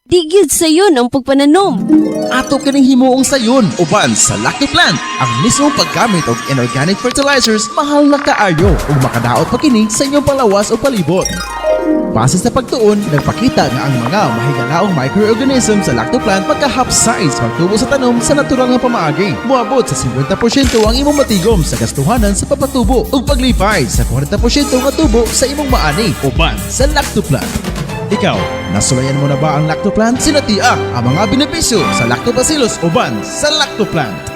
Digid sayon ang pagpananom. Ato kaning himuong sayon uban sa Lacto Plant. Ang mismong paggamit og inorganic fertilizers mahal na kaayo ug makadaot pa kini sa inyong palawas o palibot. Base sa pagtuon, nagpakita nga ang mga mahigalaong microorganism sa Lacto Plant magka-half size pagtubo sa tanom sa natural nga pamaagi. Muabot sa 50% ang imong matigom sa gastuhanan sa papatubo ug paglipay sa 40% nga tubo sa imong maani uban sa Lacto Plant. Ikaw, nasulayan mo na ba ang Lacto Plant? Sinatia ang mga benepisyo sa Lactobacillus uban sa Lacto Plant.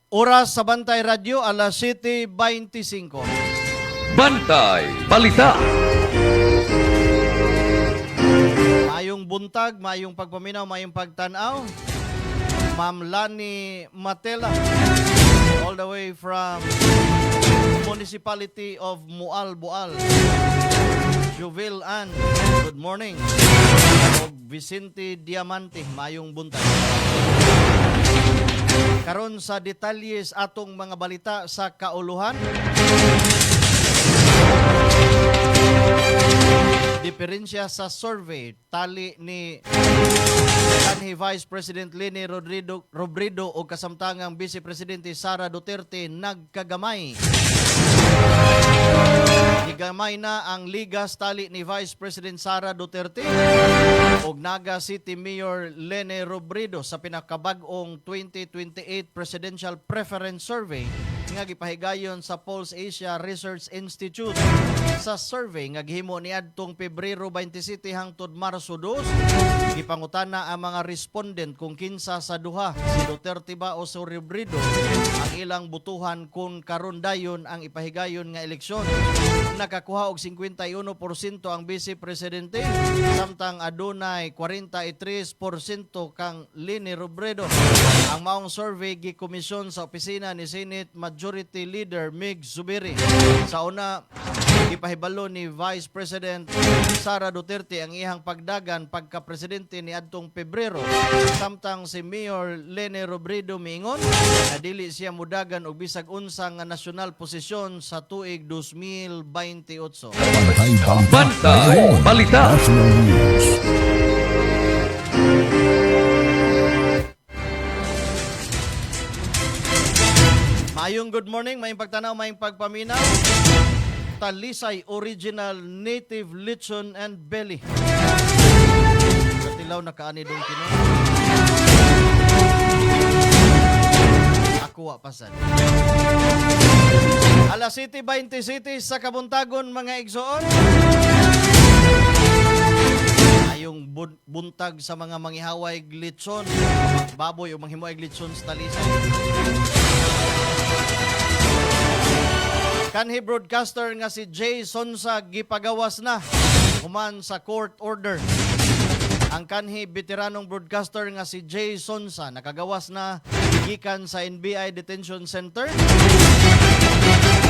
Oras sa Bantay Radio, alas 7:25. Bantay Balita. Mayong buntag, mayong pagpaminaw, mayong pagtanaw. Ma'am Lani Matela, all the way from Municipality of Mual Boal. Juvel Ann, good morning. O Vicente Diamante, mayong buntag. Karon sa detalyes atong mga balita sa kauluhan. Diferensya sa survey, tali ni kanhi Vice President Leni Robredo o kasamtangang Vice Presidente Sara Duterte nagkagamay. Gigamay na ang ligas tali ni Vice President Sara Duterte ug Naga City Mayor Lene Robredo sa pinakabag-ong 2028 Presidential Preference Survey nga gipahigayon sa Pulse Asia Research Institute. Sa survey nga gihimo niadtong Pebrero 27 hangtod Marso 2, gipangutana ang mga respondent kung kinsa sa duha, si Duterte ba o si Robredo, ang ilang butuhan kung karon dayon ang ipahigayon nga eleksyon. Nakakuha og 51% ang Vice Presidente, samtang adunay 43% kang Lene Robredo. Ang maong survey gikomisyon sa opisina ni Senate Majority Leader Mig Zubiri. Sa una, ipahibalo ni Vice President Sara Duterte ang iyang pagdagan pagka-presidente ni adtong Pebrero, samtang si Mayor Lene Robredo miingon na dili siya mudagan og bisag unsa nga nasyonal posisyon sa tuig 2028. Bantay Balita. National News. Mayong good morning, mayong pagtanaw, mayong pagpaminaw. Talisay Original Native Lechon and Belly. Sa tilaw nakaani dong kinon. Ako pasan. Alas 7:20 sa Kabuntagon, mga igsoon. Ayong buntag sa mga manghihaway glitson, baboy o manghimaway glitson sa Talisay. Kanhi broadcaster nga si Jay Sonsa gipagawas na human sa court order. Ang kanhi veteranong broadcaster nga si Jay Sonsa nakagawas na gikan sa NBI Detention Center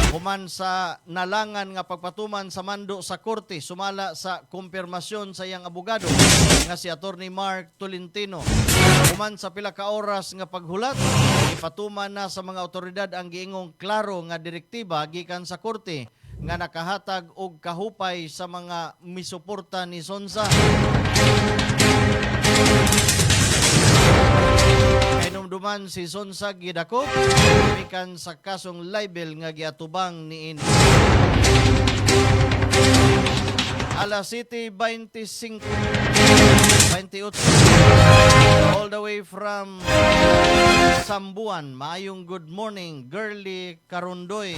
human sa nalangan nga pagpatuman sa mando sa korte sumala sa kumpirmasyon sa iyang abogado nga si Attorney Mark Tolentino. Human sa pila ka oras nga paghulat, ipatuman na sa mga otoridad ang giingong klaro nga direktiba gikan sa korte nga nakahatag og kahupay sa mga misuporta ni Sonsa. Kainumduman si Sonsa gidakop mikan sa kasong libel nga giatubang niini. Alas 7:28 all the way from Sambuan. Maayong good morning, Girly Karundoy.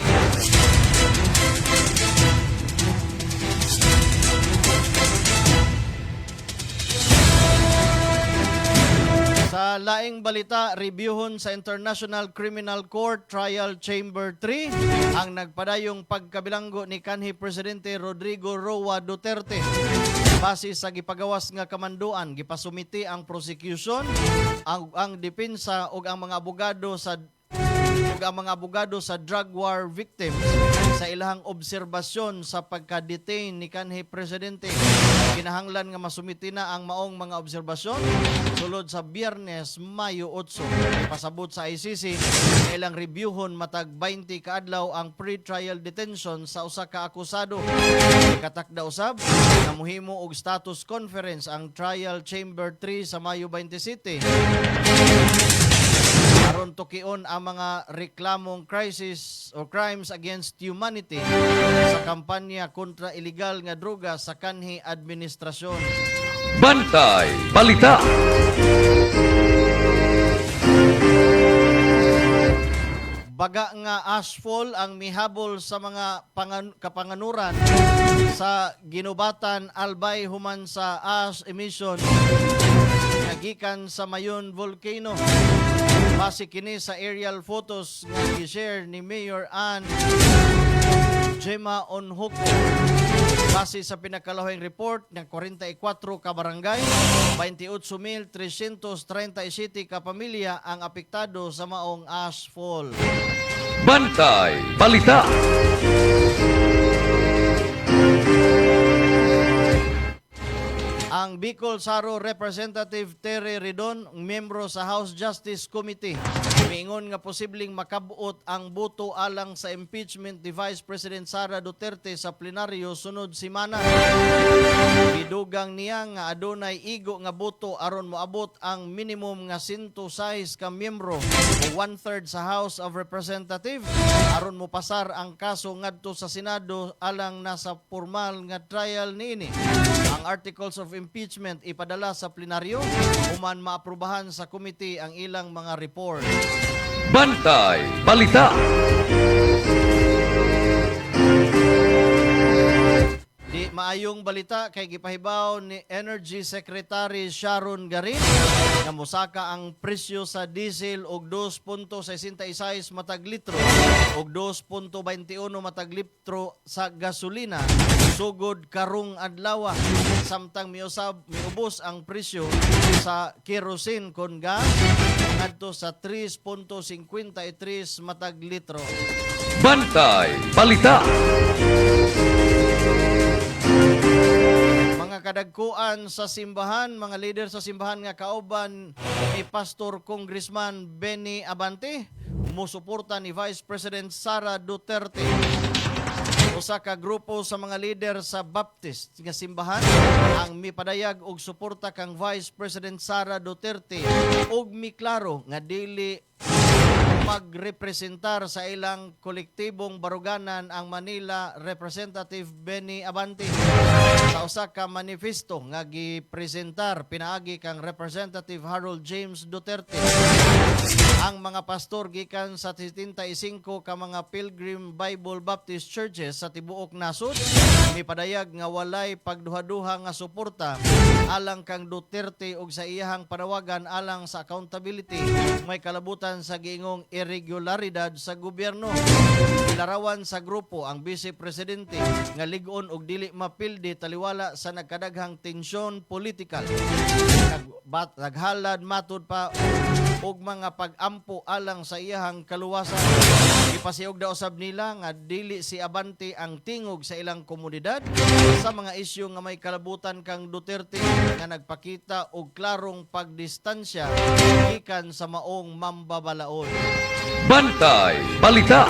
Sa laing balita, reviewon sa International Criminal Court Trial Chamber 3 ang nagpadayong pagkabilanggo ni kanhi Presidente Rodrigo Roa Duterte. Base sa gipagawas nga kamanduan, gipasumiti ang prosecution, ang depensa ug ang mga abogado sa drug war victims sa ilahang obserbasyon sa pagka-detain ni kanhi Presidente. Kinahanglan nga masumiti na ang maong mga obserbasyon sulod sa Biyernes, Mayo 8. Ipasabot sa ICC ilang reviewhon matag 20 kaadlaw ang pre-trial detention sa usa ka akusado. Ikatakda usab na muhimo og status conference ang Trial Chamber 3 sa Mayo 27. Aron tukion ang mga reklamong crisis o crimes against humanity sa kampanya kontra illegal nga droga sa kanhi administrasyon. Bantay Balita. Baga nga ashfall ang mihabol sa mga kapanganuran sa ginubatan albay human sa ash emission nagikan sa Mayon Volcano. Base kini sa aerial photos nga gi-share ni Mayor Ann Gemma Onhuk. Base sa pinakalahuing report ng 44 ka barangay, 28,337 ka pamilya ang apektado sa maong ashfall. Bantay Balita. Ang Bicol Saro Representative Terry Redon, miyembro sa House Justice Committee, miingon nga posibleng makabuot ang boto alang sa impeachment ni Vice President Sara Duterte sa plenaryo sunod simana. Bidugang niya nga adunay igo nga boto aron moabot ang minimum nga 106 ka miyembro o 1/3 sa House of Representatives aron mopasar ang kaso ngadto sa Senado alang nasa formal nga trial niini. Ang articles of impeachment ipadala sa plenaryo human maaprubahan sa committee ang ilang mga report. Bantay Balita. Di maayong balita kay gipahibaw ni Energy Secretary Sharon Garin nga mosaka ang presyo sa diesel og 2.66 matag litro og 2.21 matag litro sa gasolina sugod karong adlaw, samtang miubos ang presyo sa kerosene kon gas ngadto sa 3.53 matag litro. Bantay Balita. Mga kadagkuan sa simbahan, mga leader sa simbahan nga kauban ni Pastor Congressman Benny Abante, musuporta ni Vice President Sara Duterte. Usa ka grupo sa mga leader sa Baptist nga simbahan ang mipadayag og suporta kang Vice President Sara Duterte ug miklaro nga dili magrepresentar sa ilang kolektibong baruganan ang Manila Representative Benny Abante. Sa usa ka manifesto nga gipresentar pinaagi kang Representative Harold James Duterte, ang mga pastor gikan sa 75 ka mga Pilgrim Bible Baptist Churches sa tibuok nasod mipadayag nga walay pagduha-duha nga suporta alang kang Duterte ug sa iyahang panawagan alang sa accountability may kalabutan sa giingong irregularidad sa gobyerno. Ilarawan sa grupo ang Vice Presidente nga lig-on og dili mapildi taliwala sa nagkadaghang tensyon politikal. Naghalad matud pa og mga pag-ampo alang sa iyahang kaluwasan. Ipasiog daw usab nila nga dili si Abante ang tingog sa ilang komunidad sa mga isyu nga may kalabutan kang Duterte nga nagpakita og klarong pagdistansya gikan sa maong mambabalaod. Bantay Balita.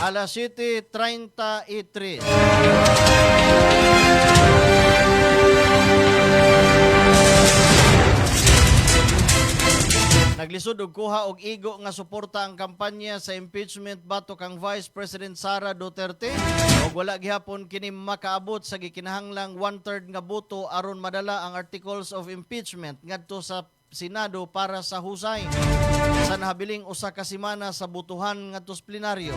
Alas 7:33. Naglisod og kuha og igo nga suporta ang kampanya sa impeachment batok kang Vice President Sara Duterte ug wala gihapon kini makaabot sa gikinahanglang 1/3 nga boto aron madala ang articles of impeachment ngadto sa Senado para sa husay. Sa nahabiling usa ka semana sa butuhan ngadto sa plenaryo,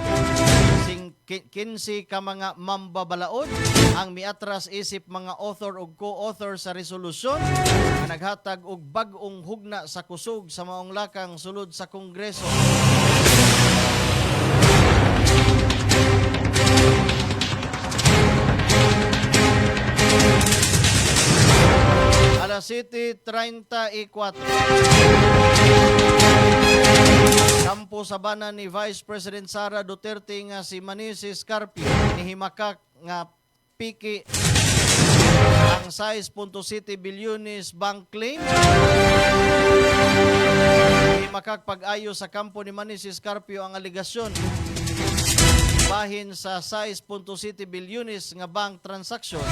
15 ka mga mambabalaod ang miatras isip mga author ug co-author sa resolusyon nga naghatag og bag-ong hugna sa kusog sa maong lakang sulod sa Kongreso. Alas 7:34. Kampo sa bana ni Vice President Sara Duterte nga si Manisis Carpio nihimakak nga piki ang 6.7 bilyones bank claim. Himakak pag-ayo sa kampo ni Manisis Carpio ang aligasyon bahin sa 6.7 bilyones nga bank transaction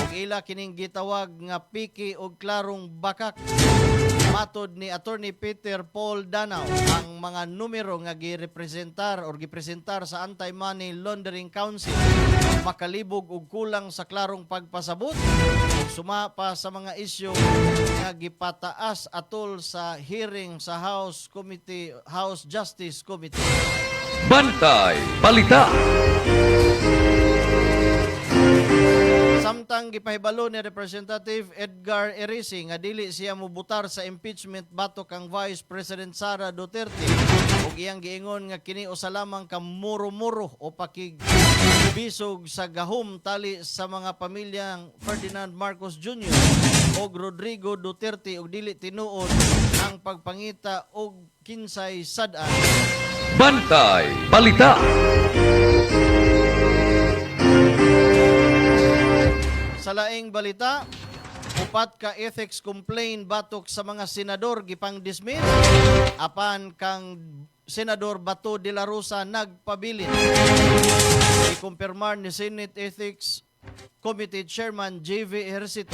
ug ila kining gitawag nga piki og klarong bakak. Matod ni Attorney Peter Paul Danao, ang mga numero nga girepresentar or gipresentar sa Anti-Money Laundering Council makalibog og kulang sa klarong pagpasabot ug sumapa sa mga isyu nga gipataas atol sa hearing sa House Justice Committee. Bantay Balita. Samtang gipahibalo ni Representative Edgar Erisi nga dili siya mobutar sa impeachment batok kang Vice President Sara Duterte ug iyang giingon nga kini usa lamang ka muro-muro o pakigbisog sa gahom tali sa mga pamilyang Ferdinand Marcos Jr. ug Rodrigo Duterte ug dili tinuod ang pagpangita og kinsay sad-an. Bantay Balita. Sa laing balita, upat ka ethics complaint batok sa mga senador gipang dismiss apan kang Senador Bato de la Rosa nagpabilin. Ikumpirmar ni Senate Ethics Committee Chairman J.V. Ejercito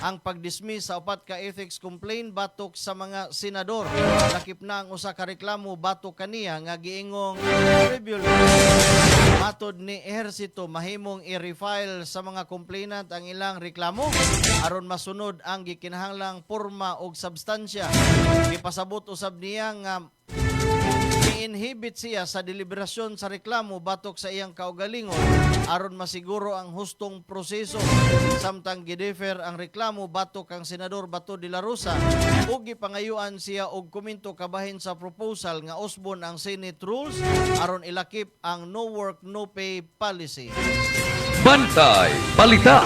ang pag-dismiss sa upat ka ethics complaint batok sa mga senador. Lakip na ang usa ka reklamo batok kaniya nga giingong trivial. Matod ni Ejercito, mahimong i-refile sa mga complainant ang ilang reklamo aron masunod ang gikinahanglang porma og substansya. Gipasabot usab niya nga i-inhibit siya sa deliberasyon sa reklamo batok sa iyang kaugalingon aron masiguro ang hustong proseso. Samtang gidefer ang reklamo batok kang Senador Bato de la Rosa ug gipangayuan siya og komento kabahin sa proposal nga usbon ang Senate rules aron ilakip ang no work no pay policy. Bantay Balita.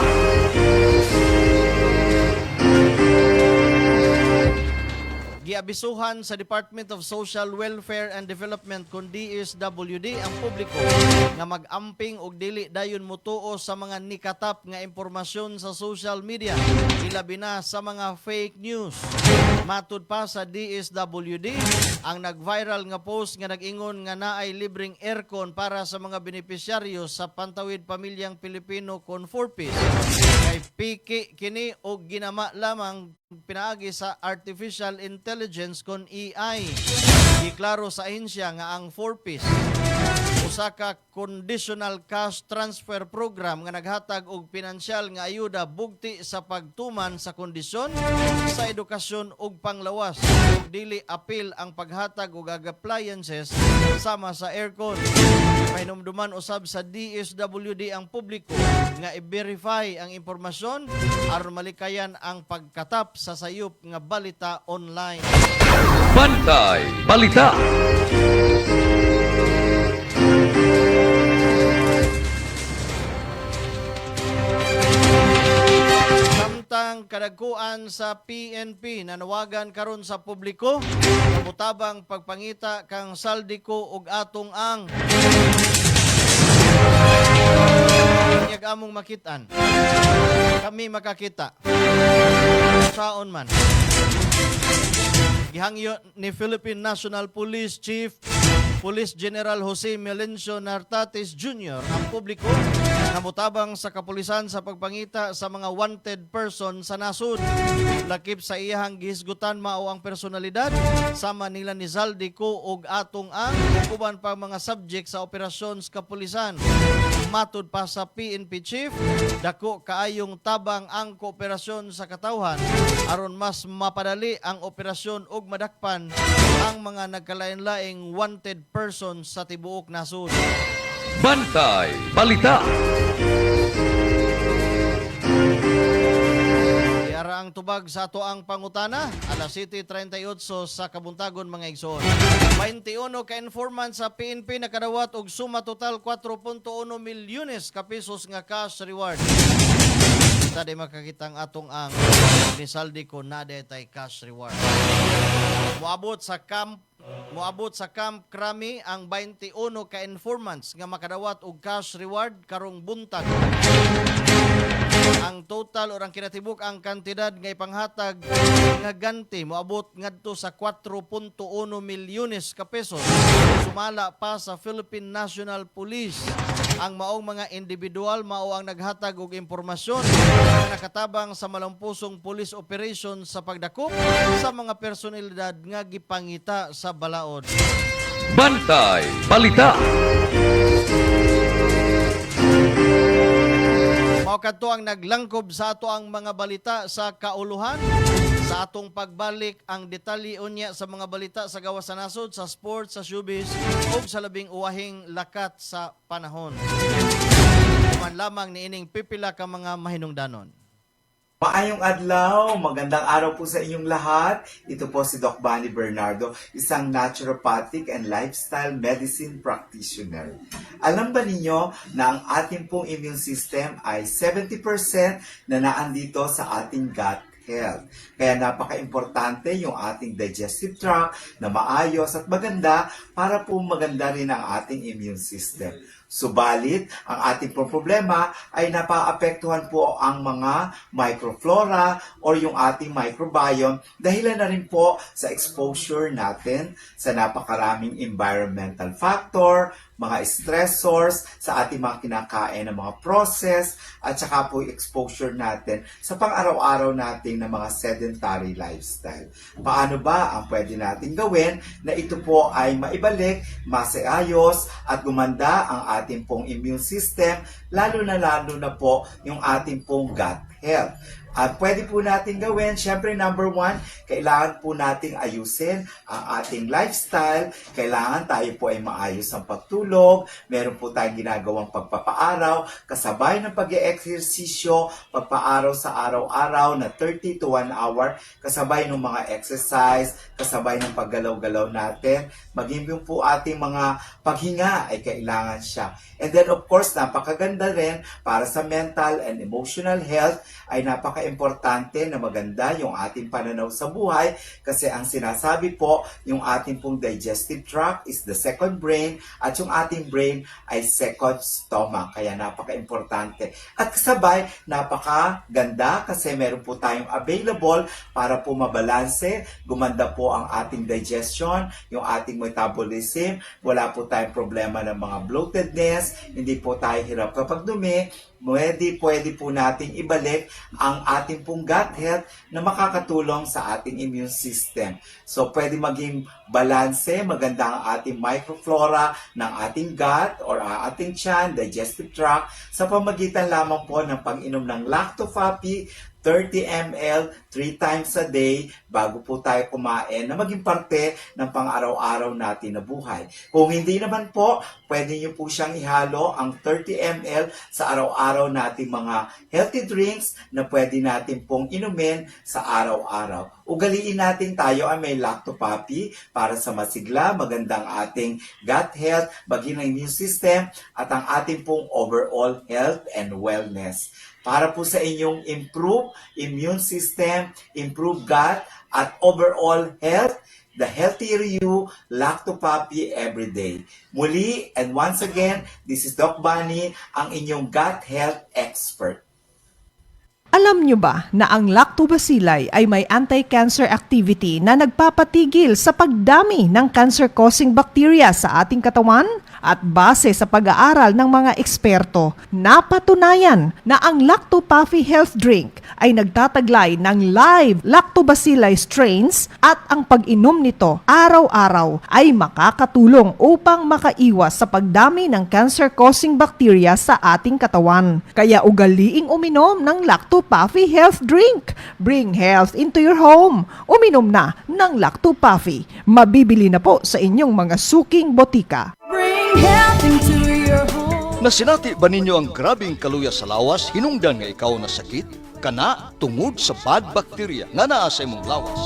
Giabisuhan sa Department of Social Welfare and Development kun DSWD ang publiko nga mag-amping og dili dayon mutuo sa mga nikatap nga impormasyon sa social media, ilabi na sa mga fake news. Matud pa sa DSWD, ang nag-viral nga post nga nag-ingon nga naay libreng aircon para sa mga benepisyaryo sa Pantawid Pamilyang Pilipino kon 4-piece. Kay piki kini og ginama lamang pinaagi sa artificial intelligence kon AI. Giklaro sa ahensya nga ang 4-piece usa ka conditional cash transfer program nga naghatag og pinansyal nga ayuda bugti sa pagtuman sa kondisyon sa edukasyon ug panglawas ug dili apil ang paghatag og appliances sama sa aircon. Pahinumduman usab sa DSWD ang publiko nga i-verify ang impormasyon aron malikayan ang pagkatap sa sayop nga balita online. Bantay Balita. Samtang kadagkuan sa PNP nanawagan karon sa publiko mutabang pagpangita kang saldiko ug atong ang Inyag among makitaan. Kami makakita. Saon man. Gihangyo ni Philippine National Police Chief Police General Jose Melencio Nartates Jr. ang publiko na mutabang sa kapulisan sa pagpangita sa mga wanted person sa nasod. Lakip sa iyahang gihisgutan mao ang personalidad sama nila ni Zaldico ug atong ang kuban pa mga subject sa operasyon sa kapulisan. Matud pa sa PNP Chief, dako kaayong tabang ang kooperasyon sa katawhan aron mas mapadali ang operasyon ug madakpan ang mga nagkalain-laing wanted person sa tibuok nasod. Bantay Balita. Iara ang tubag sa ato ang pangutana, alas 7:38 sa kabuntagon mga igsoon. 21 ka informant sa PNP nakadawat og suma total 4.1 milyones ka pesos nga cash reward. Kita di makakitang atong ang ni Saldico na detay cash reward. Moabot sa Camp Krami ang 21 ka informants nga makadawat og cash reward karong buntag. Ang total or ang kinatibuk ang kantidad nga ipanghatag nga ganti moabot ngadto sa 4.1 milyones ka pesos. Sumala pa sa Philippine National Police. Ang maong mga individual mao ang naghatag og impormasyon nga nakatabang sa malampusong police operation sa pagdakop sa mga personalidad nga gipangita sa balaod. Bantay Balita. Mao kadto ang naglangkob sa ato ang mga balita sa kauluhan. Sa atong pagbalik ang detalye unya sa mga balita sa gawas sa nasod, sa sports, sa showbiz ug sa labing uwahing lakat sa panahon. Man lamang niining pipila ka mga mahinungdanon. Maayong adlaw, magandang araw po sa inyong lahat. Ito po si Doc Bani Bernardo, isang naturopathic and lifestyle medicine practitioner. Alam ba ninyo na ang ating pong immune system ay 70% na naandito sa ating gut health. Kaya napaka-importante yung ating digestive tract na maayos at maganda para po maganda rin ang ating immune system. Subalit, ang ating problema ay napaapektuhan po ang mga microflora or yung ating microbiome dahilan na rin po sa exposure natin sa napakaraming environmental factor, mga stressors sa ating mga kinakain ng mga process at saka po yung exposure natin sa pang-araw-araw natin ng mga sedentary lifestyle. Paano ba ang pwede natin gawin na ito po ay maibalik, maseayos at gumanda ang ating pong immune system, lalo na po yung ating pong gut health. At pwede po natin gawin, syempre number 1, kailangan po nating ayusin ang ating lifestyle. Kailangan tayo po ay maayos ang pagtulog. Meron po tayong ginagawang pagpapaaraw, kasabay ng pag-eeksesisyo, pagpaaraw sa araw-araw na 30 to 1 hour, kasabay ng mga exercise, kasabay ng paggalaw-galaw natin. Maging yung po ating mga paghinga ay kailangan siya. And then of course, napakaganda rin para sa mental and emotional health ay napaka-importante na maganda yung ating pananaw sa buhay kasi ang sinasabi po, yung ating pong digestive tract is the second brain at yung ating brain ay second stomach. Kaya napaka-importante. At kasabay, napakaganda kasi meron po tayong available para po mabalanse, gumanda po ang ating digestion, yung ating metabolism, wala po tayong problema ng mga bloatedness, hindi po tayo hirap kapag dumi, pwede po nating ibalik ang ating pong gut health na makakatulong sa ating immune system. So, pwede maging balanse, maganda ang ating microflora ng ating gut or ating tiyan, digestive tract, sa pamagitan lamang po ng pag-inom ng Lacto-Fapi, 30 ml 3 times a day bago po tayo kumain na maging parte ng pang-araw-araw natin na buhay. Kung hindi naman po, pwede nyo po siyang ihalo ang 30 ml sa araw-araw nating mga healthy drinks na pwede natin pong inumin sa araw-araw. Ugaliin natin tayo ay may Lacto-Fapi para sa masigla, magandang ating gut health, baging ng immune system at ang ating pong overall health and wellness. Para po sa inyong improve immune system, improve gut, at overall health, the healthier you, Lacto-Fapi every day. Muli, and once again, this is Doc Bunny, ang inyong gut health expert. Alam nyo ba na ang lactobacilli ay may anti-cancer activity na nagpapatigil sa pagdami ng cancer-causing bacteria sa ating katawan? At base sa pag-aaral ng mga eksperto, napatunayan na ang Lacto-Fapi Health Drink ay nagtataglay ng live lactobacilli strains at ang pag-inom nito araw-araw ay makakatulong upang makaiwas sa pagdami ng cancer-causing bacteria sa ating katawan. Kaya ugaliing uminom ng Lacto-Fapi Health Drink. Bring health into your home. Uminom na ng Lacto-Fapi. Mabibili na po sa inyong mga suking botika. Health into your home. Nasinati ba ninyo ang grabing kaluya sa lawas hinungdan nga ikaw na sakit? Kana tungod sa bad bacteria nga naa sa imong lawas.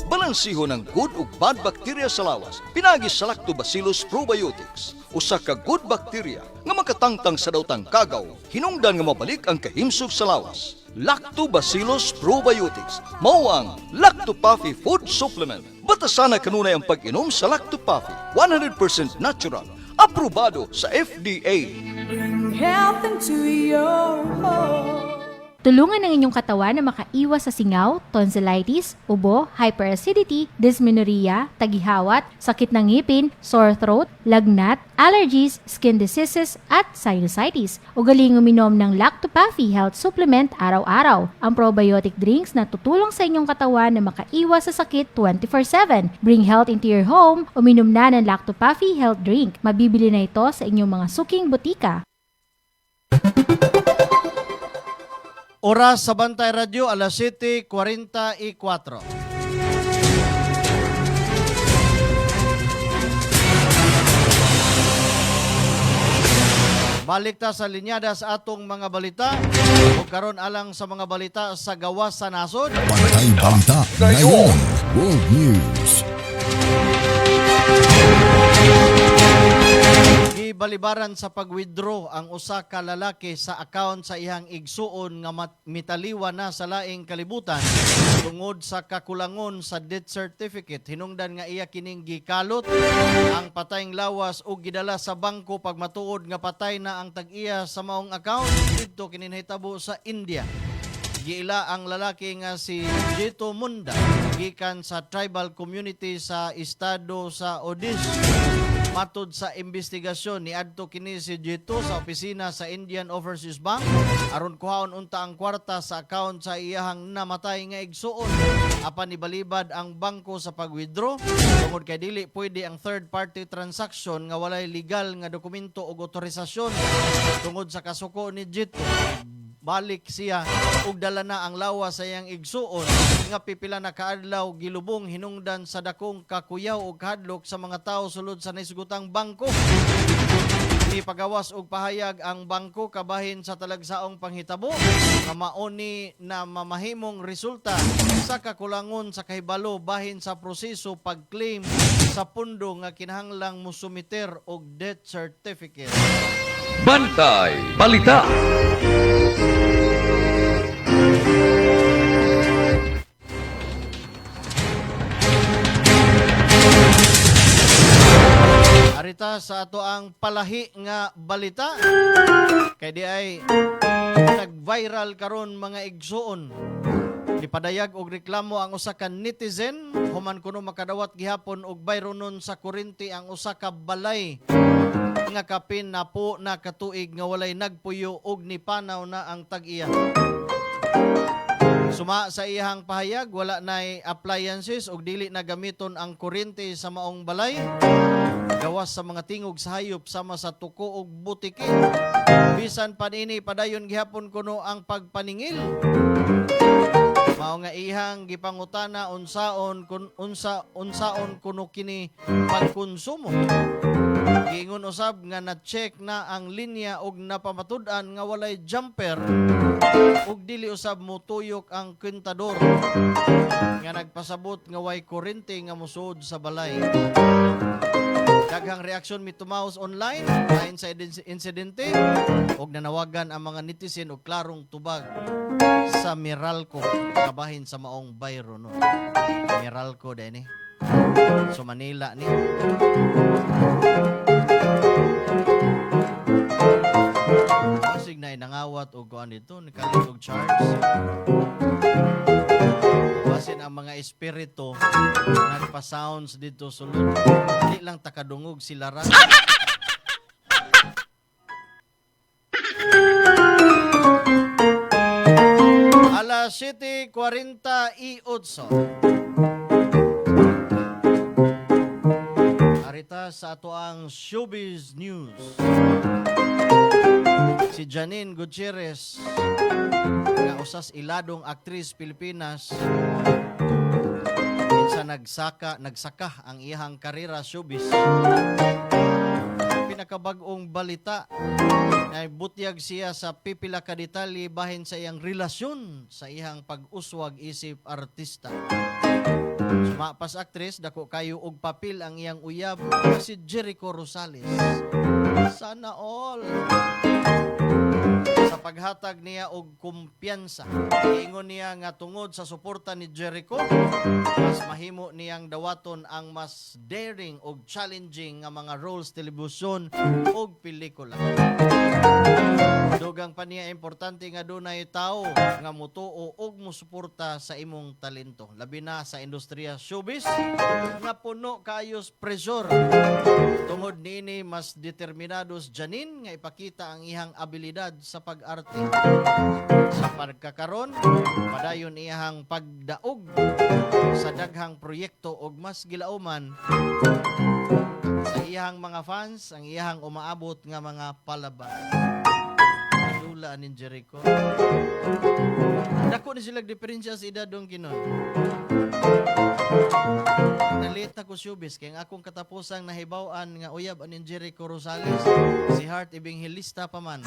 Balansiho ng good ug bad bacteria sa lawas pinagi sa Lactobacillus probiotics. Usa ka good bacteria nga makatangtang sa dawtang kagaw hinungdan nga mabalik ang kahimsog sa lawas. Lactobacillus probiotics mao ang Lacto-Fapi food supplement. Batasana kanunay ang pag-inom sa Lacto-Fapi, 100% natural. Aprobado sa FDA. Bring health into your home. Tulungan ang inyong katawan na makaiwas sa singaw, tonsillitis, ubo, hyperacidity, dysmenorrhea, tagihawat, sakit ng ngipin, sore throat, lagnat, allergies, skin diseases, at sinusitis. Ugaling uminom ng Lacto-Fapi Health Supplement araw-araw. Ang probiotic drinks na tutulong sa inyong katawan na makaiwas sa sakit 24/7. Bring health into your home. Uminom na ng Lacto-Fapi Health Drink. Mabibili na ito sa inyong mga suking botika. Oras sa Bantay Radio, alas 7:44. Balik ta sa linyada sa atong mga balita. O karon alang sa mga balita sa gawas sa nasod. Bantay Balita ngayon. World News. balibaran sa pag-withdraw ang usa ka lalaki sa account sa iyang igsuon nga mitaliwa na sa laing kalibutan tungod sa kakulangon sa death certificate. Hinungdan nga iya kining gikalot ang patayng lawas ug gidala sa bangko pag matuod nga patay na ang tag-iya sa maong account didto kini nahitabo sa India. Giila ang lalaki nga si Jito Munda gikan sa tribal community sa estado sa Odisha. Matod sa investigasyon ni adto kini si Jito sa opisina sa Indian Overseas Bank aron kuhaon unta ang kwarta sa account sa iyahang namatay nga igsuon. Apan ibalibad ang bangko sa pag-withdraw tungod kay dili pwede ang third party transaction nga walay legal nga dokumento o otorisasyon tungod sa kasuko ni Jito. Balik siya ug dala na ang lawas sa iyang igsuon nga pipila na kaadlaw gilubong hinungdan sa dakong kakuyaw ug hadlok sa mga tawo sulod sa naisgutang bangko. Ipagawas og pahayag ang bangko kabahin sa talagsaong panghitabo nga mauni na mamahimong resulta sa kakulangon sa kahibalo bahin sa proseso pag-claim sa pundo nga kinahanglang musumiter og death certificate. Bantay Balita. Arita sa ato ang palahi nga balita kay di ay nag-viral karon mga igsuon. Gipadayag og reklamo ang usa ka netizen human kuno makadawat gihapon og bayronon sa kuryente ang usa ka balay nga kapin na po na katuig nga walay nagpuyo og nipanaw na ang tag-iya. Suma sa iyang pahayag, wala na'y appliances o dili na gamiton ang kuryente sa maong balay. Gawas sa mga tingog sa hayop sama sa tuko og butiki. Bisan panini padayon gihapon kuno ang pagpaningil. Mao nga ihang gipangutana unsaon kuno kini pagkonsumo. Giingon usab nga na-check na ang linya og napamatud-an nga walay jumper ug dili usab motuyok ang kwentador nga nagpasabot nga way kuryente nga mosuod sa balay. Daghang reaksyon mitumaos online lain sa insidente ug nanawagan ang mga netizen og klarong tubag sa Meralco kabahin sa maong bayro no. Meralco dinhi. So Manila ni. Basig na inangawat og kuan dito ni kalit og charge. Basin ang mga espiritu nagpa-sounds dito sulod. Hindi lang takadungog sila ra. Alas 7:48. Arita sa ato ang Showbiz News. Si Janine Gutierrez, nga usas iladong aktris Pilipinas, sa nagsaka ang iyang karera showbiz. Pinakabag-ong balita ay butyag siya sa pipila ka detalye bahin sa iyang relasyon sa iyang pag-uswag isip artista. Sumapas aktris, dako kayo og papel ang iyang uyab si Jericho Rosales. Sana all. Sa paghatag niya og kumpiyansa, iingon niya nga tungod sa suporta ni Jericho, mas mahimo niyang dawaton ang mas daring og challenging nga mga roles telebisyon og pelikula. Dugang pa niya importante nga dunay tawo nga motuo og mosuporta sa imong talento, labi na sa industriya showbiz nga puno kayos pressure. Tungod niini mas determinados Janine nga ipakita ang ihang abilidad sa pag-arte. Sa pagkakaron, padayon iyang pagdaog sa daghang proyekto og mas gilauman sa iyang mga fans ang iyang umaabot nga mga palabas. Dula ni Jericho. Dako ni sila diferensya sa edad dong kinon. Nalita ko showbiz kaya akong katapusang nahibaw-an nga uyab anin Jericho Rosales. Si Heart Evangelista pa man.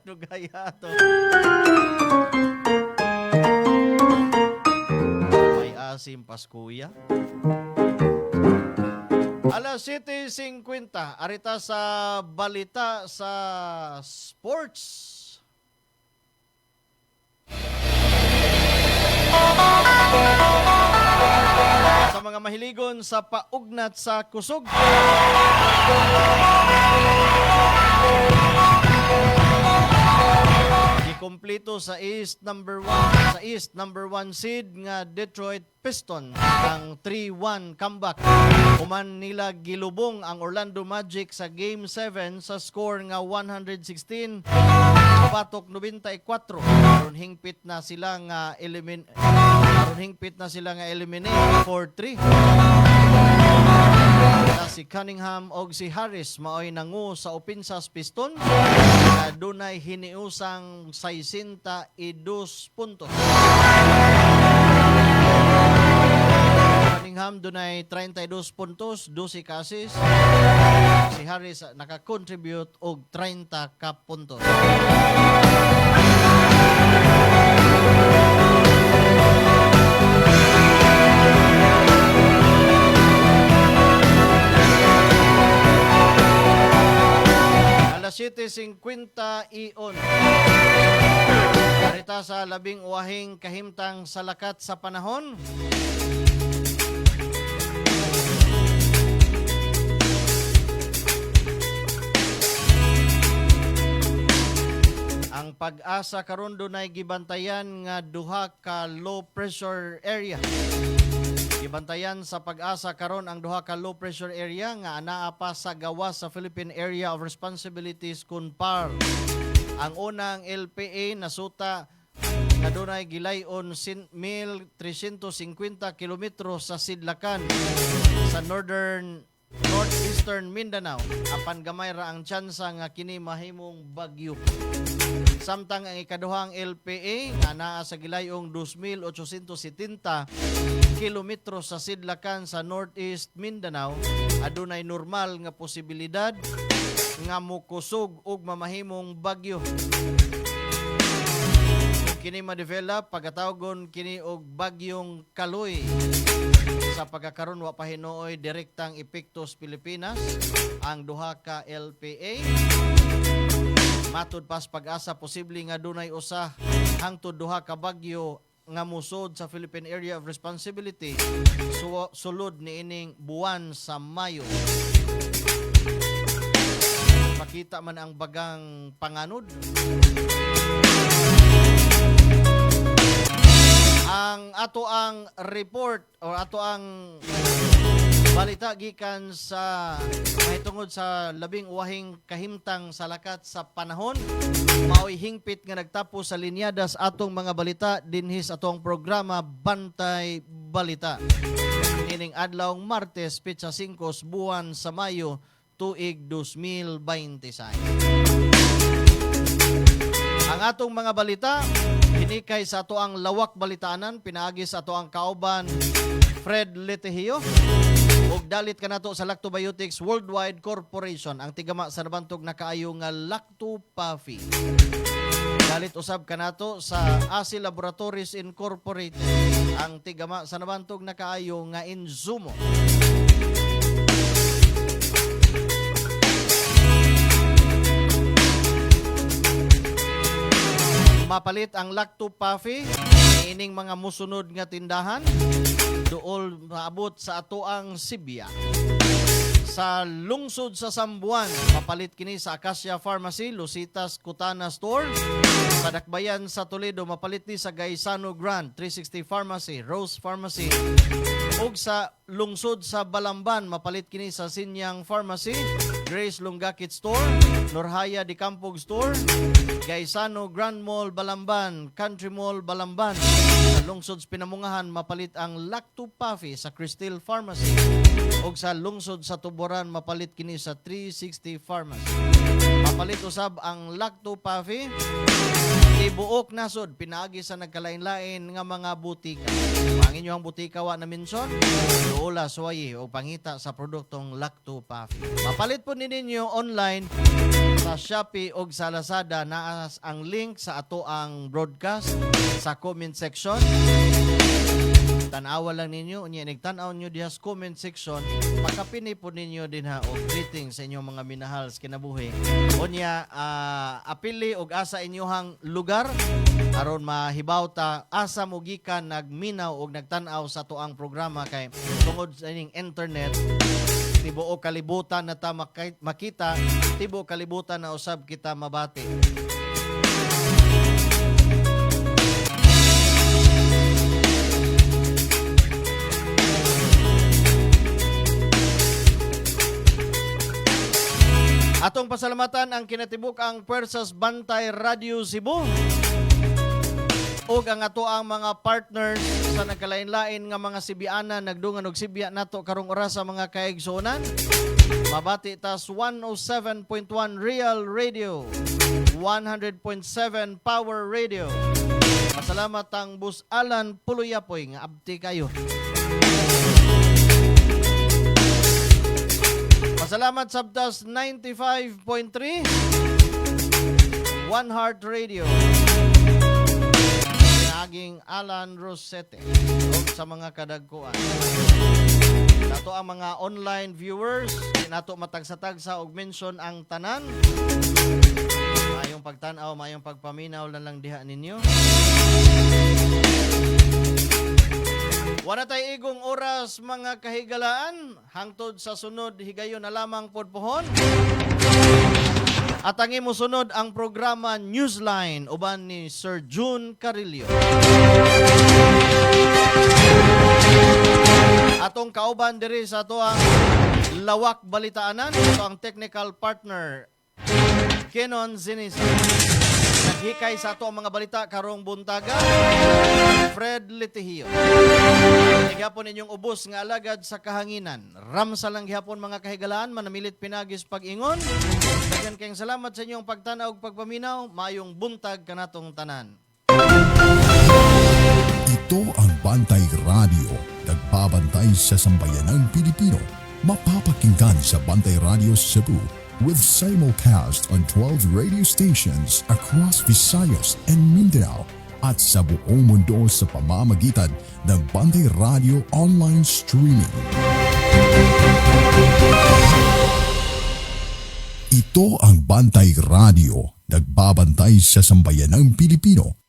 Nugaya to. May asim paskuya. Alas 7:50, arita sa balita sa sports. Sa mga mahiligon sa paugnat sa kusog. Kompleto sa East number 1 seed nga Detroit Pistons ang 3-1 comeback. Human nila gilubong ang Orlando Magic sa Game 7 sa score nga 116 patok 94. Aron hingpit na sila nga eliminate 4-3. Si Cunningham o si Harris maoy nangu sa opinsas Pistons na dunay hiniusang 62 puntos. Cunningham dunay 32 puntos, 12 ka assist. Si Harris naka-contribute og 30 ka puntos. Alas 7:50 iyon. Karita sa labing uwahing kahimtang sa lakat sa panahon. Ang pag-asa karon dunay gibantayan nga duha ka low pressure area. Gibantayan sa pag-asa karon ang duha ka low pressure area nga anaa pa sa gawas sa Philippine Area of Responsibilities (CONPAR). Ang unang LPA nasuta nga dunay gilayon 1,350 kilometro sa sidlakan sa northeastern Mindanao. Apan gamay ra ang tsansa nga kini mahimong bagyo. Samtang ang ikaduhang LPA nga naa sa gilayong 2,870 kilometro sa sidlakan sa Northeast Mindanao, adunay normal nga posibilidad nga mukusog og mamahimong bagyo. Kini ma-develop pagkatawgon kini og bagyong Kaloy. Sa pagkakaroon wa pa hinuoy direktang epekto sa Pilipinas ang duha ka LPA. Matud pas pag-asa posible nga dunay usa hangtod duha ka bagyo nga musod sa Philippine Area of Responsibility sulod niining buwan sa Mayo. Pakita man ang bagang panganod. Ang ato ang report o ato ang balita gikan sa mahitungod sa labing uwahing kahimtang sa lakat sa panahon. Maoy hingpit nga nagtapos sa linyadas atong mga balita dinhi sa atong programa Bantay Balita. Ining adlaw Martes, petsa 5 buwan sa Mayo, tuig 2026. Ang atong mga balita hinikay sa ato ang lawak balitanan, pinaagi sa ato ang kauban Fred Letehio. Og dalit kanato sa Lactobiotics Worldwide Corporation, ang tigama sa nabantog na kaayo nga Lactopafi. Dalit usab kanato sa ASI Laboratories Incorporated, ang tigama sa nabantog na kaayo nga Inzumo. Mapalit ang Lactopafi ining mga musunod nga tindahan duol maabot sa ato ang Sibya. Sa lungsod sa Sambuan, mapalit kini sa Acacia Pharmacy, Lucitas Cutana Store. Sa Dakbayan sa Toledo, mapalit ni sa Gaisano Grand, 360 Pharmacy, Rose Pharmacy. Ug sa lungsod sa Balamban, mapalit kini sa Sinyang Pharmacy, Grace Lungakit Store, Norhaya de Campog Store, Gaisano Grand Mall Balamban, Country Mall Balamban. Sa lungsod sa Pinamungahan, mapalit ang Lactopafi sa Cristal Pharmacy. Ug sa lungsod sa Tuboran, mapalit kini sa 360 Pharmacy. Mapalit usab ang Lactopafi ibuok nasod pinaagi sa nagkalain-lain nga mga butika. Ang inyong butika wa na mention, duola suwayi o pangita sa produktong Lactopafi. Mapalit po ninyo online sa Shopee o sa Lazada. Naas ang link sa ato ang broadcast sa comment section. Tanawa lang ninyo, unya nagtanaw nyo diha sa comment section, makapini po ninyo din ha og greetings sa inyong mga minahal sa kinabuhi. Unya apili og asa inyohang lugar aron mahibaw ta asa mo gikan nagminaw og nagtan-aw sa tuang programa kay tungod sa ining internet tibuok kalibutan na ta makita, tibuok kalibutan na usab kita mabati. Atong pasalamatan ang kinatibuk-ang Pwersas Bantay Radio Cebu ug ang ato ang mga partners sa nagkalain-lain nga mga Sibiana nagdungan og Sibya nato karong oras sa mga kaigsuonan. Mabati tas 107.1 Real Radio, 100.7 Power Radio. Pasalamat ang Bus Alan Puluyapoy nga abti kayo. Pasalamat sabtas 95.3 One Heart Radio. Naging Alan Rosete sa mga kadagkuan. Nato ang mga online viewers, nato matagsa-tagsa og mention ang tanan. Mayong pagtanaw, mayong pagpaminaw lang diha ninyo. Wala tay igong oras mga kahigalaan, hangtod sa sunod higayon na lamang podpohon. At ang imo sunod ang programa Newsline uban ni Sir June Carillo. Atong kauban diri sa ato ang lawak balitaanan, ito ang technical partner Kenon Zinis. Naghikay sa ato ang mga balita karong buntaga, Fred Litihio. Gihapon ninyong ubos nga alagad sa kahanginan. Ramsa lang gihapon mga kahigalaan, manamilit pinagis pag-ingon. Dagan kayong salamat sa inyong pagtanaw ug pagpaminaw, mayong buntag kanatong tanan. Ito ang Bantay Radio, nagbabantay sa sambayanang Pilipino. Mapapakinggan sa Bantay Radio Cebu with simulcast on 12 radio stations across Visayas and Mindanao at sa buong mundo sa pamamagitan ng Bantay Radio online streaming. Ito ang Bantay Radio, nagbabantay sa sambayanang Pilipino.